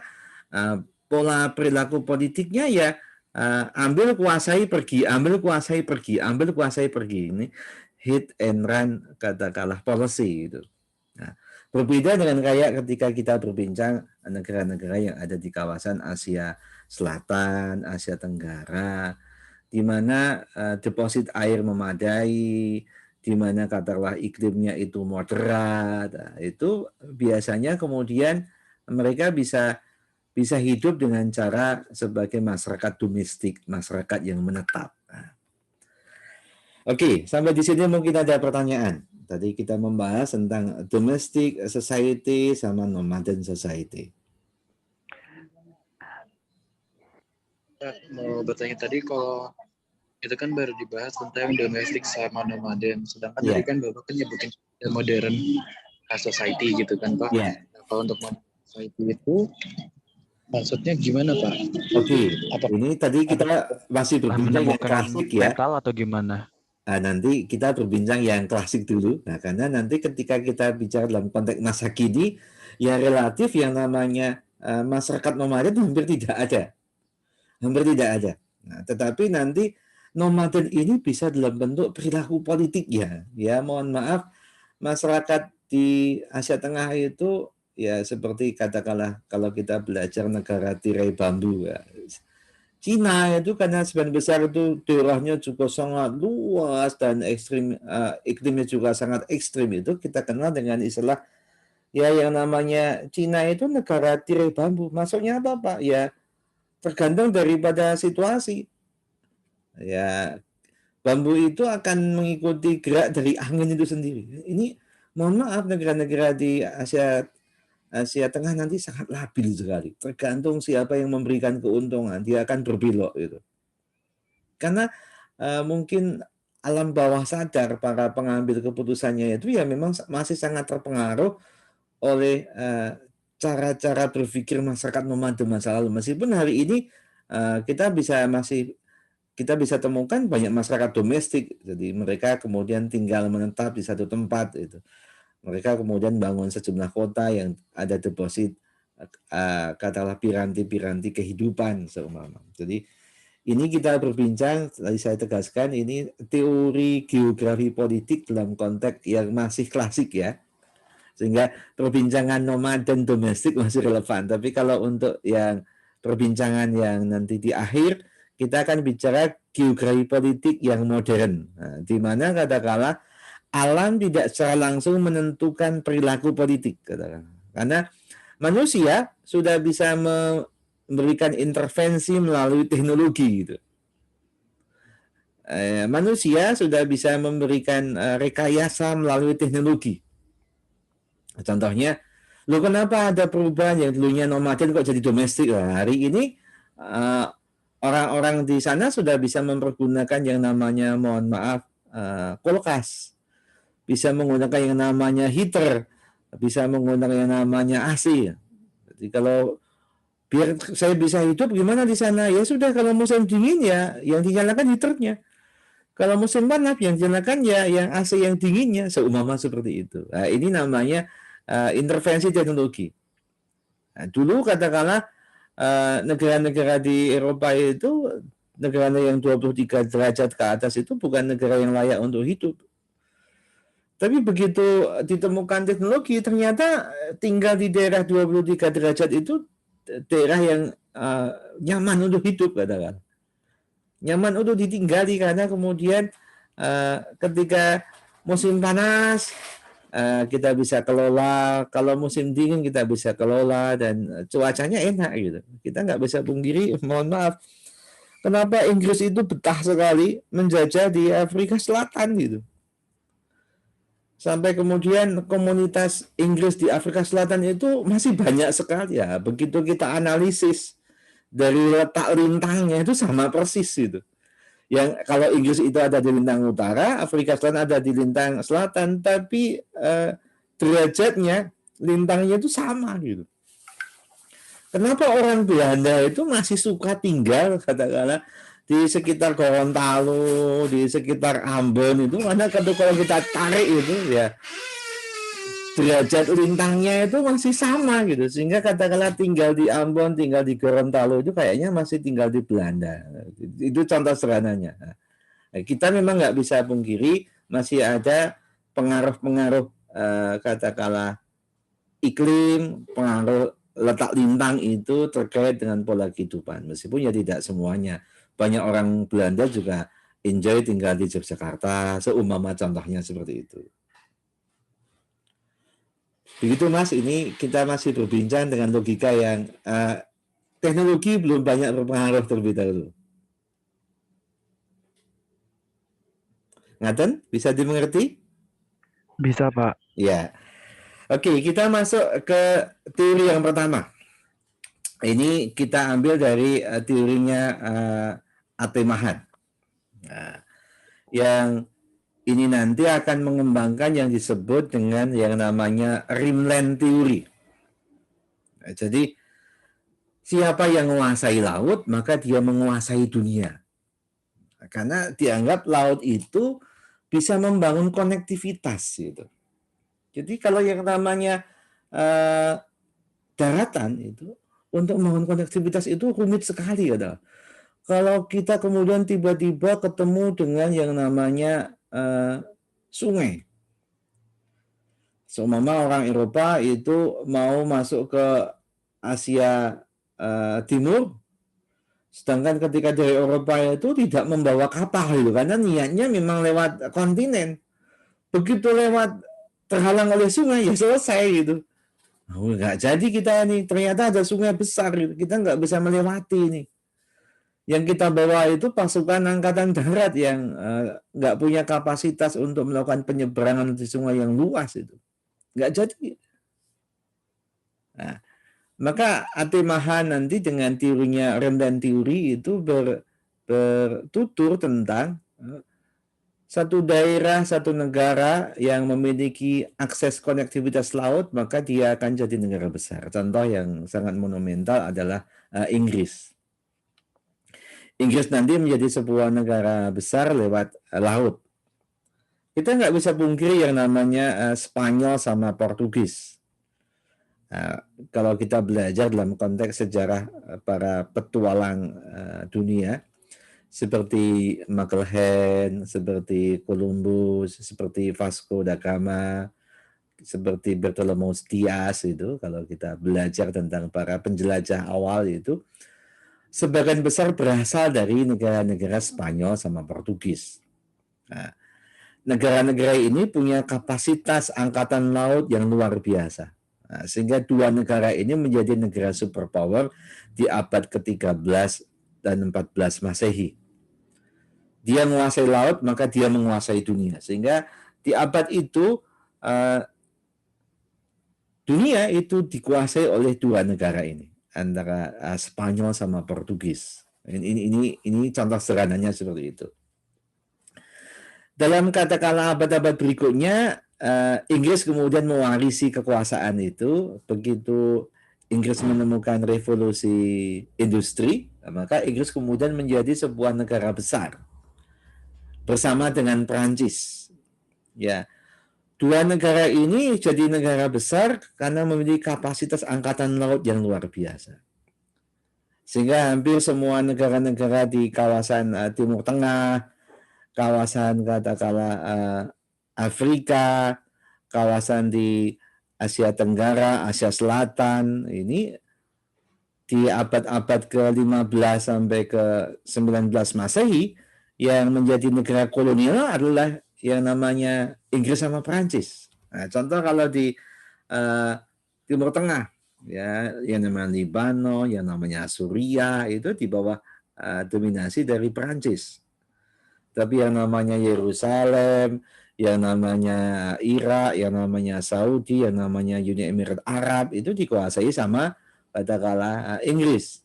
pola perilaku politiknya ya ambil kuasai pergi, ambil kuasai pergi, ambil kuasai pergi. Ini hit and run katakanlah policy itu. Nah, berbeda dengan kayak ketika kita berbincang negara-negara yang ada di kawasan Asia Selatan, Asia Tenggara, di mana deposit air memadai, di mana katakanlah iklimnya itu moderat, itu biasanya kemudian mereka bisa hidup dengan cara sebagai masyarakat domestik, masyarakat yang menetap. Oke, sampai di sini mungkin ada pertanyaan. Tadi kita membahas tentang domestic society sama nomaden society. Mau bertanya tadi kalau itu kan baru dibahas tentang domestic sama nomaden, sedangkan tadi kan Bapak kan nyebutin modern society gitu kan Pak. Kalau untuk society itu maksudnya gimana Pak? Oke, ini tadi kita masih berbincang yang klasik ya. Mental atau gimana? Nah, nanti kita berbincang yang klasik dulu. Nah, karena nanti ketika kita bicara dalam konteks masa kini, ya relatif yang namanya masyarakat nomaden hampir tidak ada. Hampir tidak ada. Nah, tetapi nanti nomaden ini bisa dalam bentuk perilaku politik ya. Ya, mohon maaf, masyarakat di Asia Tengah itu ya seperti katakanlah kalau kita belajar negara tirai bambu ya. Cina itu karena sebagian besar itu daerahnya juga sangat luas dan ekstrim, iklimnya juga sangat ekstrim, itu kita kenal dengan istilah Ya, yang namanya Cina itu negara tirai bambu. Maksudnya apa, Pak? Ya, tergantung daripada situasi. Ya, bambu itu akan mengikuti gerak dari angin itu sendiri. Ini mohon maaf, negara-negara di Asia Tengah nanti sangat labil sekali. Tergantung siapa yang memberikan keuntungan, dia akan berbelok gitu. Karena mungkin alam bawah sadar para pengambil keputusannya itu ya memang masih sangat terpengaruh oleh cara-cara berpikir masyarakat nomaden masa lalu. Meskipun hari ini kita bisa temukan banyak masyarakat domestik, jadi mereka kemudian tinggal menetap di satu tempat itu. Mereka kemudian bangun sejumlah kota yang ada deposit katakanlah piranti-piranti kehidupan seumpama. Jadi ini kita berbincang, tadi saya tegaskan, ini teori geografi politik dalam konteks yang masih klasik ya. Sehingga perbincangan nomaden domestik masih relevan. Tapi kalau untuk yang perbincangan yang nanti di akhir, kita akan bicara geografi politik yang modern. Nah, di mana katakanlah alam tidak secara langsung menentukan perilaku politik. Katakanlah. Karena manusia sudah bisa memberikan intervensi melalui teknologi. Gitu. Manusia sudah bisa memberikan rekayasa melalui teknologi. Contohnya, lo kenapa ada perubahan yang dulunya nomaden kok jadi domestik? Nah, hari ini orang-orang di sana sudah bisa mempergunakan yang namanya, mohon maaf, kulkas, bisa menggunakan yang namanya heater, bisa menggunakan yang namanya AC. Jadi kalau biar saya bisa hidup gimana di sana? Ya sudah, kalau musim dingin ya yang dinyalakan heaternya. Kalau musim panas yang dinyalakan ya yang AC yang dinginnya, seumpama seperti itu. Nah, ini namanya intervensi teknologi. Nah, dulu katakanlah negara-negara di Eropa itu, negara yang 23 derajat ke atas itu bukan negara yang layak untuk hidup. Tapi begitu ditemukan teknologi, ternyata tinggal di daerah 23 derajat itu daerah yang nyaman untuk hidup, katakan. Nyaman untuk ditinggali karena kemudian ketika musim panas kita bisa kelola, kalau musim dingin kita bisa kelola dan cuacanya enak gitu. Kita nggak bisa pungkiri, mohon maaf, kenapa Inggris itu betah sekali menjajah di Afrika Selatan gitu. Sampai kemudian komunitas Inggris di Afrika Selatan itu masih banyak sekali ya. Begitu kita analisis dari letak lintangnya itu sama persis gitu. Yang kalau Inggris itu ada di lintang utara, Afrika Selatan ada di lintang selatan, tapi derajatnya, lintangnya itu sama gitu. Kenapa orang Belanda itu masih suka tinggal katakanlah di sekitar Gorontalo, di sekitar Ambon itu, karena kalau kita tarik itu ya derajat lintangnya itu masih sama gitu, sehingga katakanlah tinggal di Ambon, tinggal di Gorontalo itu kayaknya masih tinggal di Belanda. Itu contoh sederhananya. Nah, kita memang nggak bisa pungkiri masih ada pengaruh-pengaruh katakanlah iklim, pengaruh letak lintang itu terkait dengan pola kehidupan. Meskipun ya tidak semuanya. Banyak orang Belanda juga enjoy tinggal di Yogyakarta, seumpama contohnya seperti itu. Begitu Mas, ini kita masih berbincang dengan logika yang teknologi belum banyak berpengaruh terlebih dahulu. Ngaten, bisa dimengerti? Bisa, Pak. Ya. Oke, kita masuk ke teori yang pertama. Ini kita ambil dari teorinya A.T. Mahan. Nah, yang ini nanti akan mengembangkan yang disebut dengan yang namanya rimland theory. Nah, jadi siapa yang menguasai laut, maka dia menguasai dunia. Karena dianggap laut itu bisa membangun konektivitas gitu. Jadi kalau yang namanya daratan itu untuk membangun konektivitas itu rumit sekali ya. Kalau kita kemudian tiba-tiba ketemu dengan yang namanya sungai. Seumpama orang Eropa itu mau masuk ke Asia Timur, sedangkan ketika dari Eropa itu tidak membawa kapal gitu, karena niatnya memang lewat kontinen. Begitu lewat terhalang oleh sungai ya selesai gitu. Oh, nggak jadi kita nih, ternyata ada sungai besar, kita nggak bisa melewati nih. Yang kita bawa itu pasukan angkatan darat yang nggak punya kapasitas untuk melakukan penyeberangan di sungai yang luas itu. Nggak jadi. Nah, maka Atemahan nanti dengan teorinya Remdan teori itu bertutur tentang satu daerah, satu negara yang memiliki akses konektivitas laut, maka dia akan jadi negara besar. Contoh yang sangat monumental adalah Inggris. Inggris nanti menjadi sebuah negara besar lewat laut. Kita nggak bisa pungkiri yang namanya Spanyol sama Portugis. Kalau kita belajar dalam konteks sejarah para petualang dunia, seperti Magellan, seperti Columbus, seperti Vasco da Gama, seperti Bartolomeu Dias itu, kalau kita belajar tentang para penjelajah awal itu, sebagian besar berasal dari negara-negara Spanyol sama Portugis. Nah, negara-negara ini punya kapasitas angkatan laut yang luar biasa. Nah, sehingga dua negara ini menjadi negara superpower di abad ke-13 dan 14 Masehi. Dia menguasai laut, maka dia menguasai dunia. Sehingga di abad itu dunia itu dikuasai oleh dua negara ini, antara Spanyol sama Portugis. Ini contoh sederhananya seperti itu. Dalam katakanlah abad-abad berikutnya, Inggris kemudian mewarisi kekuasaan itu. Begitu Inggris menemukan revolusi industri, maka Inggris kemudian menjadi sebuah negara besar bersama dengan Perancis. Ya, dua negara ini jadi negara besar karena memiliki kapasitas angkatan laut yang luar biasa. Sehingga hampir semua negara-negara di kawasan Timur Tengah, kawasan katakanlah Afrika, kawasan di Asia Tenggara, Asia Selatan, ini di abad-abad ke-15 sampai ke-19 Masehi, yang menjadi negara kolonial adalah yang namanya Inggris sama Perancis. Nah, contoh kalau di Timur Tengah, ya, yang namanya Libanon, yang namanya Suriah, itu di bawah dominasi dari Perancis. Tapi yang namanya Yerusalem, yang namanya Irak, yang namanya Saudi, yang namanya Uni Emirat Arab, itu dikuasai sama katakanlah Inggris.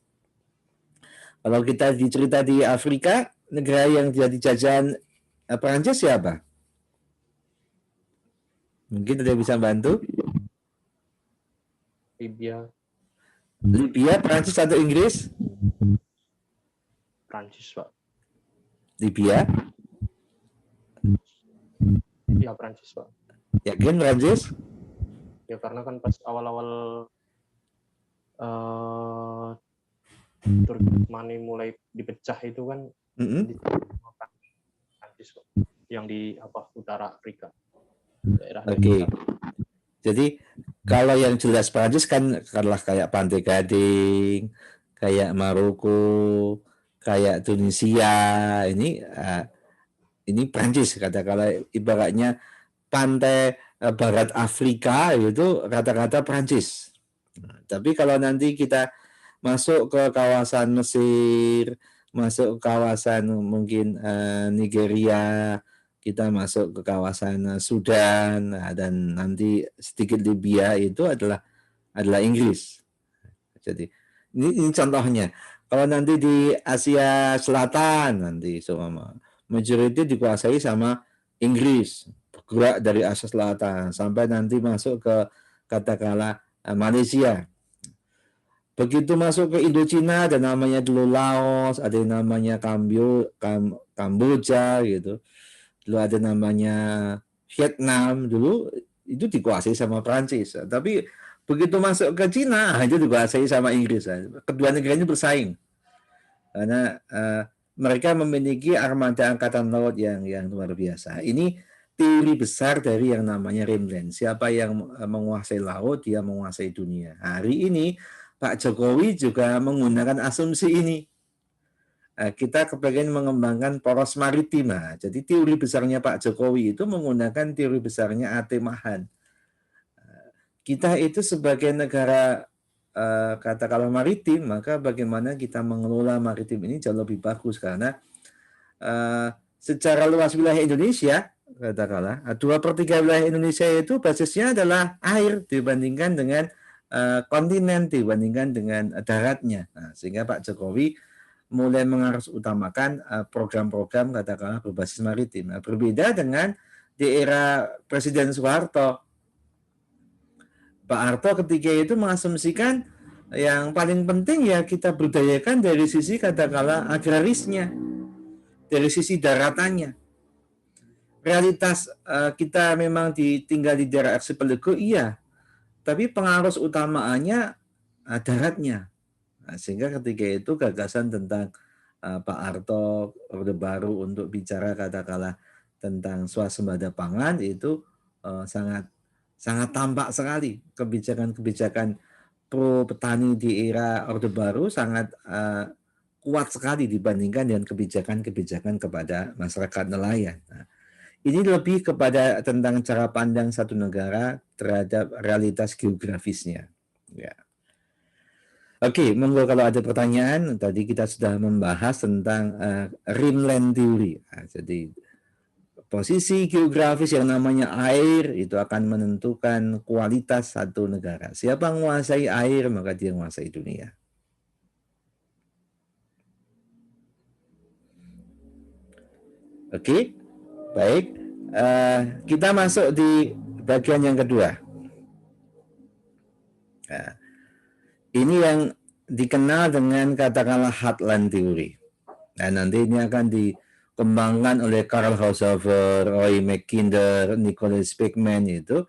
Kalau kita dicerita di Afrika, negara yang jadi jajahan Perancis siapa? Mungkin ada yang bisa bantu? Libya, Perancis atau Inggris? Prancis, Pak. Libya? Iya, Prancis, Pak. Yakin Prancis? Ya karena kan pas awal-awal Turkmani mulai dipecah itu kan di Prancis, Pak. Yang di utara Afrika. Oke. Jadi kalau yang jelas Prancis kan katakanlah kayak Pantai Gading, kayak Maroko, kayak Tunisia, ini Prancis katakanlah ibaratnya pantai barat Afrika itu kata-kata Prancis. Tapi kalau nanti kita masuk ke kawasan Mesir, masuk ke kawasan mungkin Nigeria, kita masuk ke kawasan Sudan, dan nanti sedikit Libya itu adalah Inggris. Jadi ini contohnya. Kalau nanti di Asia Selatan nanti semua majority dikuasai sama Inggris, bergerak dari Asia Selatan sampai nanti masuk ke katakanlah Malaysia. Begitu masuk ke Indochina, ada namanya dulu Laos, ada yang namanya Kamboja gitu. Dulu ada namanya Vietnam, dulu itu dikuasai sama Prancis. Tapi begitu masuk ke Cina, itu dikuasai sama Inggris. Kedua negara ini bersaing. Karena mereka memiliki armada angkatan laut yang luar biasa. Ini teori besar dari yang namanya Rimland. Siapa yang menguasai laut, dia menguasai dunia. Hari ini Pak Jokowi juga menggunakan asumsi ini. Kita kepengen mengembangkan poros maritim. Jadi teori besarnya Pak Jokowi itu menggunakan teori besarnya Atemahan. kita itu sebagai negara katakanlah maritim, maka bagaimana kita mengelola maritim ini jauh lebih bagus karena secara luas wilayah Indonesia, katakanlah 2/3 wilayah Indonesia itu basisnya adalah air dibandingkan dengan kontinen, dibandingkan dengan daratnya. Nah, sehingga Pak Jokowi mulai mengarus utamakan program-program katakanlah berbasis maritim. Nah, berbeda dengan di era Presiden Soeharto. Pak Harto ketika itu mengasumsikan yang paling penting ya kita berdayakan dari sisi katakanlah agrarisnya, dari sisi daratannya. Realitas kita memang tinggal di daerah archipelago, iya, tapi pengarus utamaannya daratnya. Nah, sehingga ketika itu gagasan tentang Pak Harto Orde Baru untuk bicara katakanlah tentang swasembada pangan itu sangat tampak sekali. Kebijakan-kebijakan pro petani di era Orde Baru sangat kuat sekali dibandingkan dengan kebijakan-kebijakan kepada masyarakat nelayan. Nah, ini lebih kepada tentang cara pandang satu negara terhadap realitas geografisnya. Ya. Oke, monggo kalau ada pertanyaan. Tadi kita sudah membahas tentang rimland theory. Nah, jadi posisi geografis yang namanya air itu akan menentukan kualitas satu negara. Siapa menguasai air, maka dia menguasai dunia. Oke, baik. Kita masuk di bagian yang kedua. Nah, ini yang dikenal dengan katakanlah heartland theory. Nah, nanti ini akan dikembangkan oleh Karl Haushofer, Roy Mackinder, Nicholas Beckman itu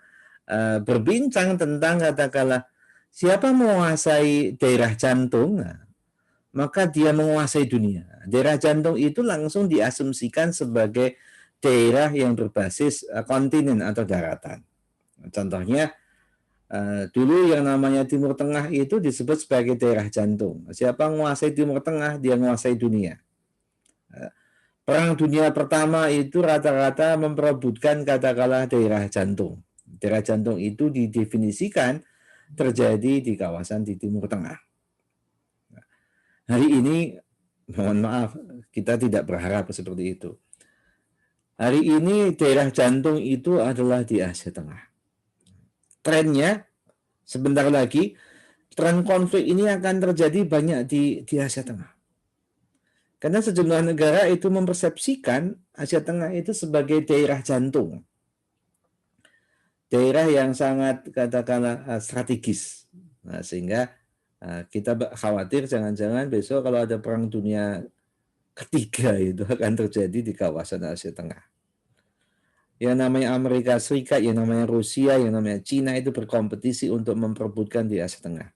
berbincang tentang katakanlah siapa menguasai daerah jantung, maka dia menguasai dunia. Daerah jantung itu langsung diasumsikan sebagai daerah yang berbasis kontinen atau daratan. Contohnya dulu yang namanya Timur Tengah itu disebut sebagai daerah jantung. Siapa menguasai Timur Tengah, dia menguasai dunia. Perang Dunia Pertama itu rata-rata memperebutkan katakanlah daerah jantung. Daerah jantung itu didefinisikan terjadi di kawasan di Timur Tengah. Hari ini, mohon maaf, kita tidak berharap seperti itu. Hari ini daerah jantung itu adalah di Asia Tengah. Trennya, sebentar lagi, tren konflik ini akan terjadi banyak di Asia Tengah. Karena sejumlah negara itu mempersepsikan Asia Tengah itu sebagai daerah jantung. Daerah yang sangat katakanlah strategis. Nah, sehingga kita khawatir jangan-jangan besok kalau ada perang dunia ketiga itu akan terjadi di kawasan Asia Tengah. Yang namanya Amerika Serikat, yang namanya Rusia, yang namanya Cina itu berkompetisi untuk memperebutkan di Asia Tengah.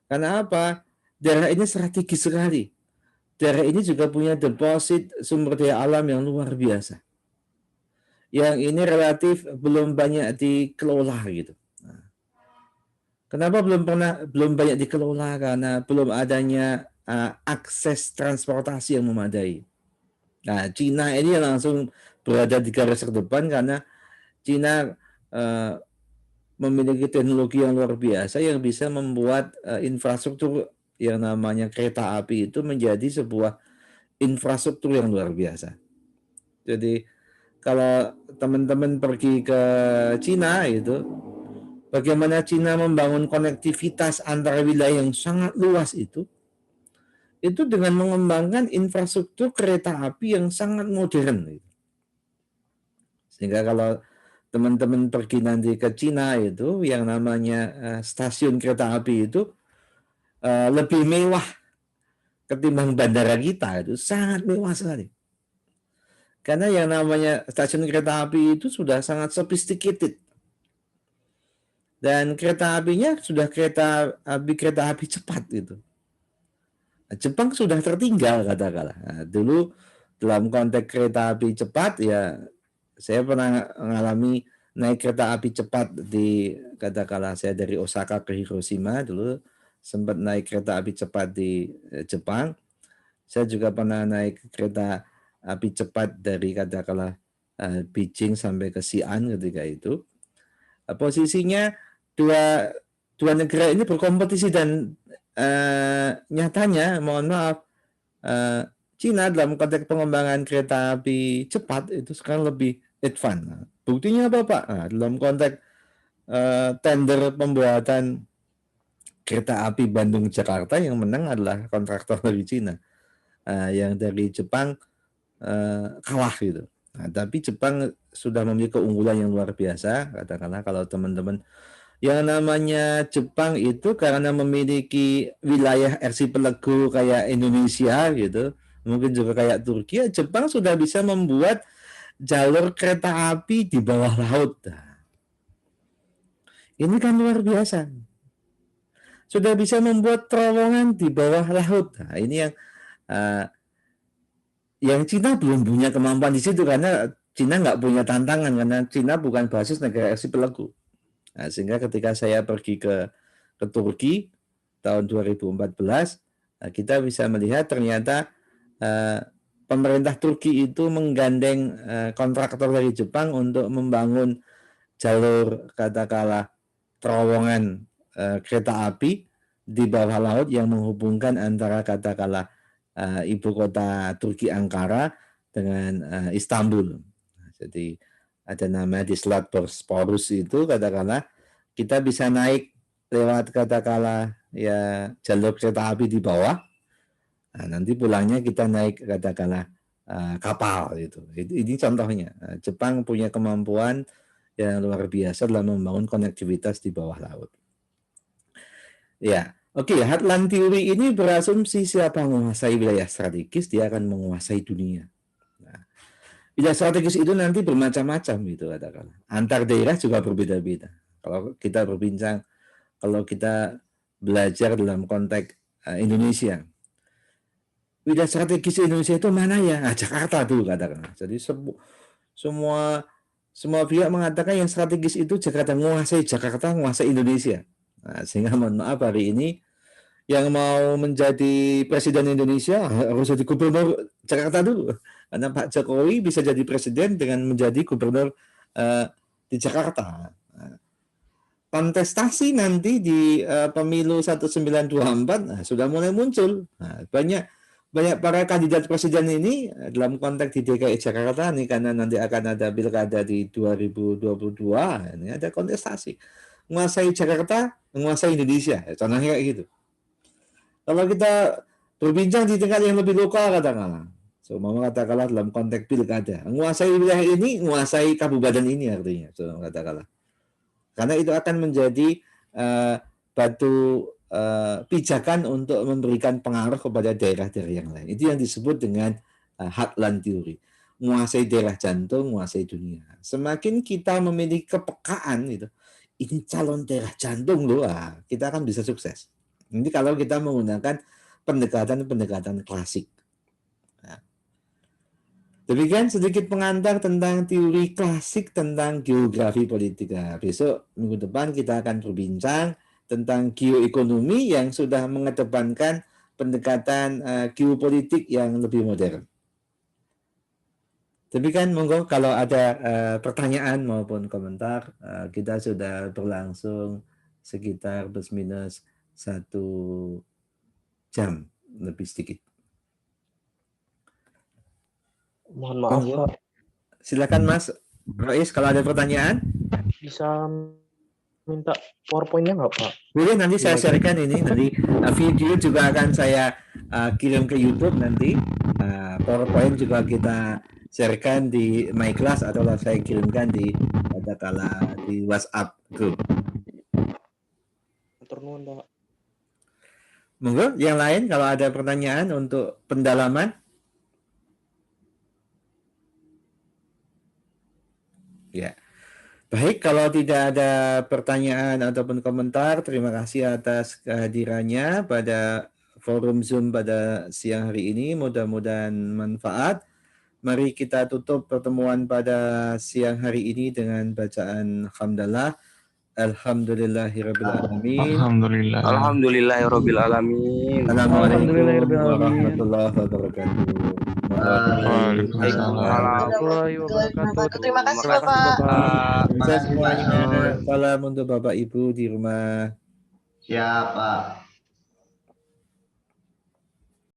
Karena apa? Daerah ini strategis sekali. Daerah ini juga punya deposit sumber daya alam yang luar biasa. Yang ini relatif belum banyak dikelola gitu. Kenapa belum banyak dikelola? Karena belum adanya akses transportasi yang memadai. Nah, Cina ini langsung berada di garis terdepan karena Cina memiliki teknologi yang luar biasa yang bisa membuat infrastruktur yang namanya kereta api itu menjadi sebuah infrastruktur yang luar biasa. Jadi kalau teman-teman pergi ke Cina itu, bagaimana Cina membangun konektivitas antara wilayah yang sangat luas itu dengan mengembangkan infrastruktur kereta api yang sangat modern. Sehingga kalau teman-teman pergi nanti ke Cina itu, yang namanya stasiun kereta api itu lebih mewah ketimbang bandara kita, itu sangat mewah sekali. Karena yang namanya stasiun kereta api itu sudah sangat sophisticated. Dan kereta apinya sudah kereta api cepat gitu. Jepang sudah tertinggal katakanlah. Nah, dulu dalam konteks kereta api cepat ya saya pernah mengalami naik kereta api cepat di katakanlah saya dari Osaka ke Hiroshima dulu sempat naik kereta api cepat di Jepang. Saya juga pernah naik kereta api cepat dari katakanlah Beijing sampai ke Xi'an ketika itu. Posisinya dua negara ini berkompetisi dan nyatanya, mohon maaf, Cina dalam konteks pengembangan kereta api cepat itu sekarang lebih advance. Buktinya apa Pak? Nah, dalam konteks tender pembuatan kereta api Bandung-Jakarta yang menang adalah kontraktor dari Cina. Yang dari Jepang kalah gitu. Nah, tapi Jepang sudah memiliki keunggulan yang luar biasa. Katakanlah kalau teman-teman yang namanya Jepang itu karena memiliki wilayah archipelago kayak Indonesia gitu, mungkin juga kayak Turki, Jepang sudah bisa membuat jalur kereta api di bawah laut. Ini kan luar biasa. Sudah bisa membuat terowongan di bawah laut. Nah, ini yang Cina belum punya kemampuan di situ karena Cina nggak punya tantangan karena Cina bukan basis negara archipelago. Nah, sehingga ketika saya pergi ke Turki tahun 2014, kita bisa melihat ternyata pemerintah Turki itu menggandeng kontraktor dari Jepang untuk membangun jalur katakanlah terowongan kereta api di bawah laut yang menghubungkan antara katakanlah ibu kota Turki Ankara dengan Istanbul. Jadi ada nama di Selat Bosporus itu katakanlah kita bisa naik lewat katakanlah ya jalur kereta api di bawah. Nah, nanti pulangnya kita naik katakanlah kapal gitu. Ini contohnya. Jepang punya kemampuan yang luar biasa dalam membangun konektivitas di bawah laut. Ya, oke. Heartland Theory ini berasumsi siapa menguasai wilayah strategis, dia akan menguasai dunia. Nah, wilayah strategis itu nanti bermacam-macam gitu katakanlah. Antar daerah juga berbeda-beda. Kalau kita berbincang, kalau kita belajar dalam konteks Indonesia, wilayah strategis Indonesia itu mana ya? Nah, Jakarta tuh katakanlah. Jadi semua pihak mengatakan yang strategis itu Jakarta, menguasai Jakarta, menguasai Indonesia. Nah, sehingga mohon maaf hari ini yang mau menjadi presiden Indonesia harus jadi gubernur Jakarta dulu. Karena Pak Jokowi bisa jadi presiden dengan menjadi gubernur di Jakarta. Kontestasi nanti di pemilu 1924 sudah mulai muncul. Nah, banyak para kandidat presiden ini dalam konteks di DKI Jakarta nih karena nanti akan ada pilkada di 2022 ini ada kontestasi menguasai Jakarta, menguasai Indonesia, contohnya kayak gitu. Kalau kita berbincang di tingkat yang lebih lokal katakanlah, katakanlah dalam konteks pilkada, menguasai wilayah ini, menguasai kabupaten ini artinya, katakanlah. Karena itu akan menjadi batu pijakan untuk memberikan pengaruh kepada daerah-daerah yang lain. Itu yang disebut dengan Heartland Theory. Menguasai daerah jantung, menguasai dunia. Semakin kita memiliki kepekaan gitu, ini calon daerah jantung loh, kita akan bisa sukses. Ini kalau kita menggunakan pendekatan klasik. Nah, demikian sedikit pengantar tentang teori klasik tentang geografi politika. Besok minggu depan kita akan berbincang tentang geoekonomi yang sudah mengedepankan pendekatan geopolitik yang lebih modern. Demikian, monggo kalau ada pertanyaan maupun komentar, kita sudah berlangsung sekitar plus minus 1 jam lebih sedikit. Mohon maaf, Pak. Silakan Mas Rois, kalau ada pertanyaan. Bisa minta PowerPoint-nya nggak, Pak? Boleh, nanti saya sharekan ini. Nanti video juga akan saya kirim ke YouTube nanti. PowerPoint juga kita sharekan di My Class atau saya kirimkan di katakanlah di WhatsApp group. Matur nuwun, Pak. Monggo, yang lain kalau ada pertanyaan untuk pendalaman. Ya. Baik, kalau tidak ada pertanyaan ataupun komentar, terima kasih atas kehadirannya pada forum Zoom pada siang hari ini. Mudah-mudahan manfaat. Mari kita tutup pertemuan pada siang hari ini dengan bacaan hamdalah. Alhamdulillahirabbil alamin. Alhamdulillahirabbil alamin. Assalamualaikum warahmatullahi wabarakatuh. Warahmatullahi wabarakatuh. Terima kasih Bapak. Semuanya. Salam untuk Bapak Ibu di rumah. Siap, Pak.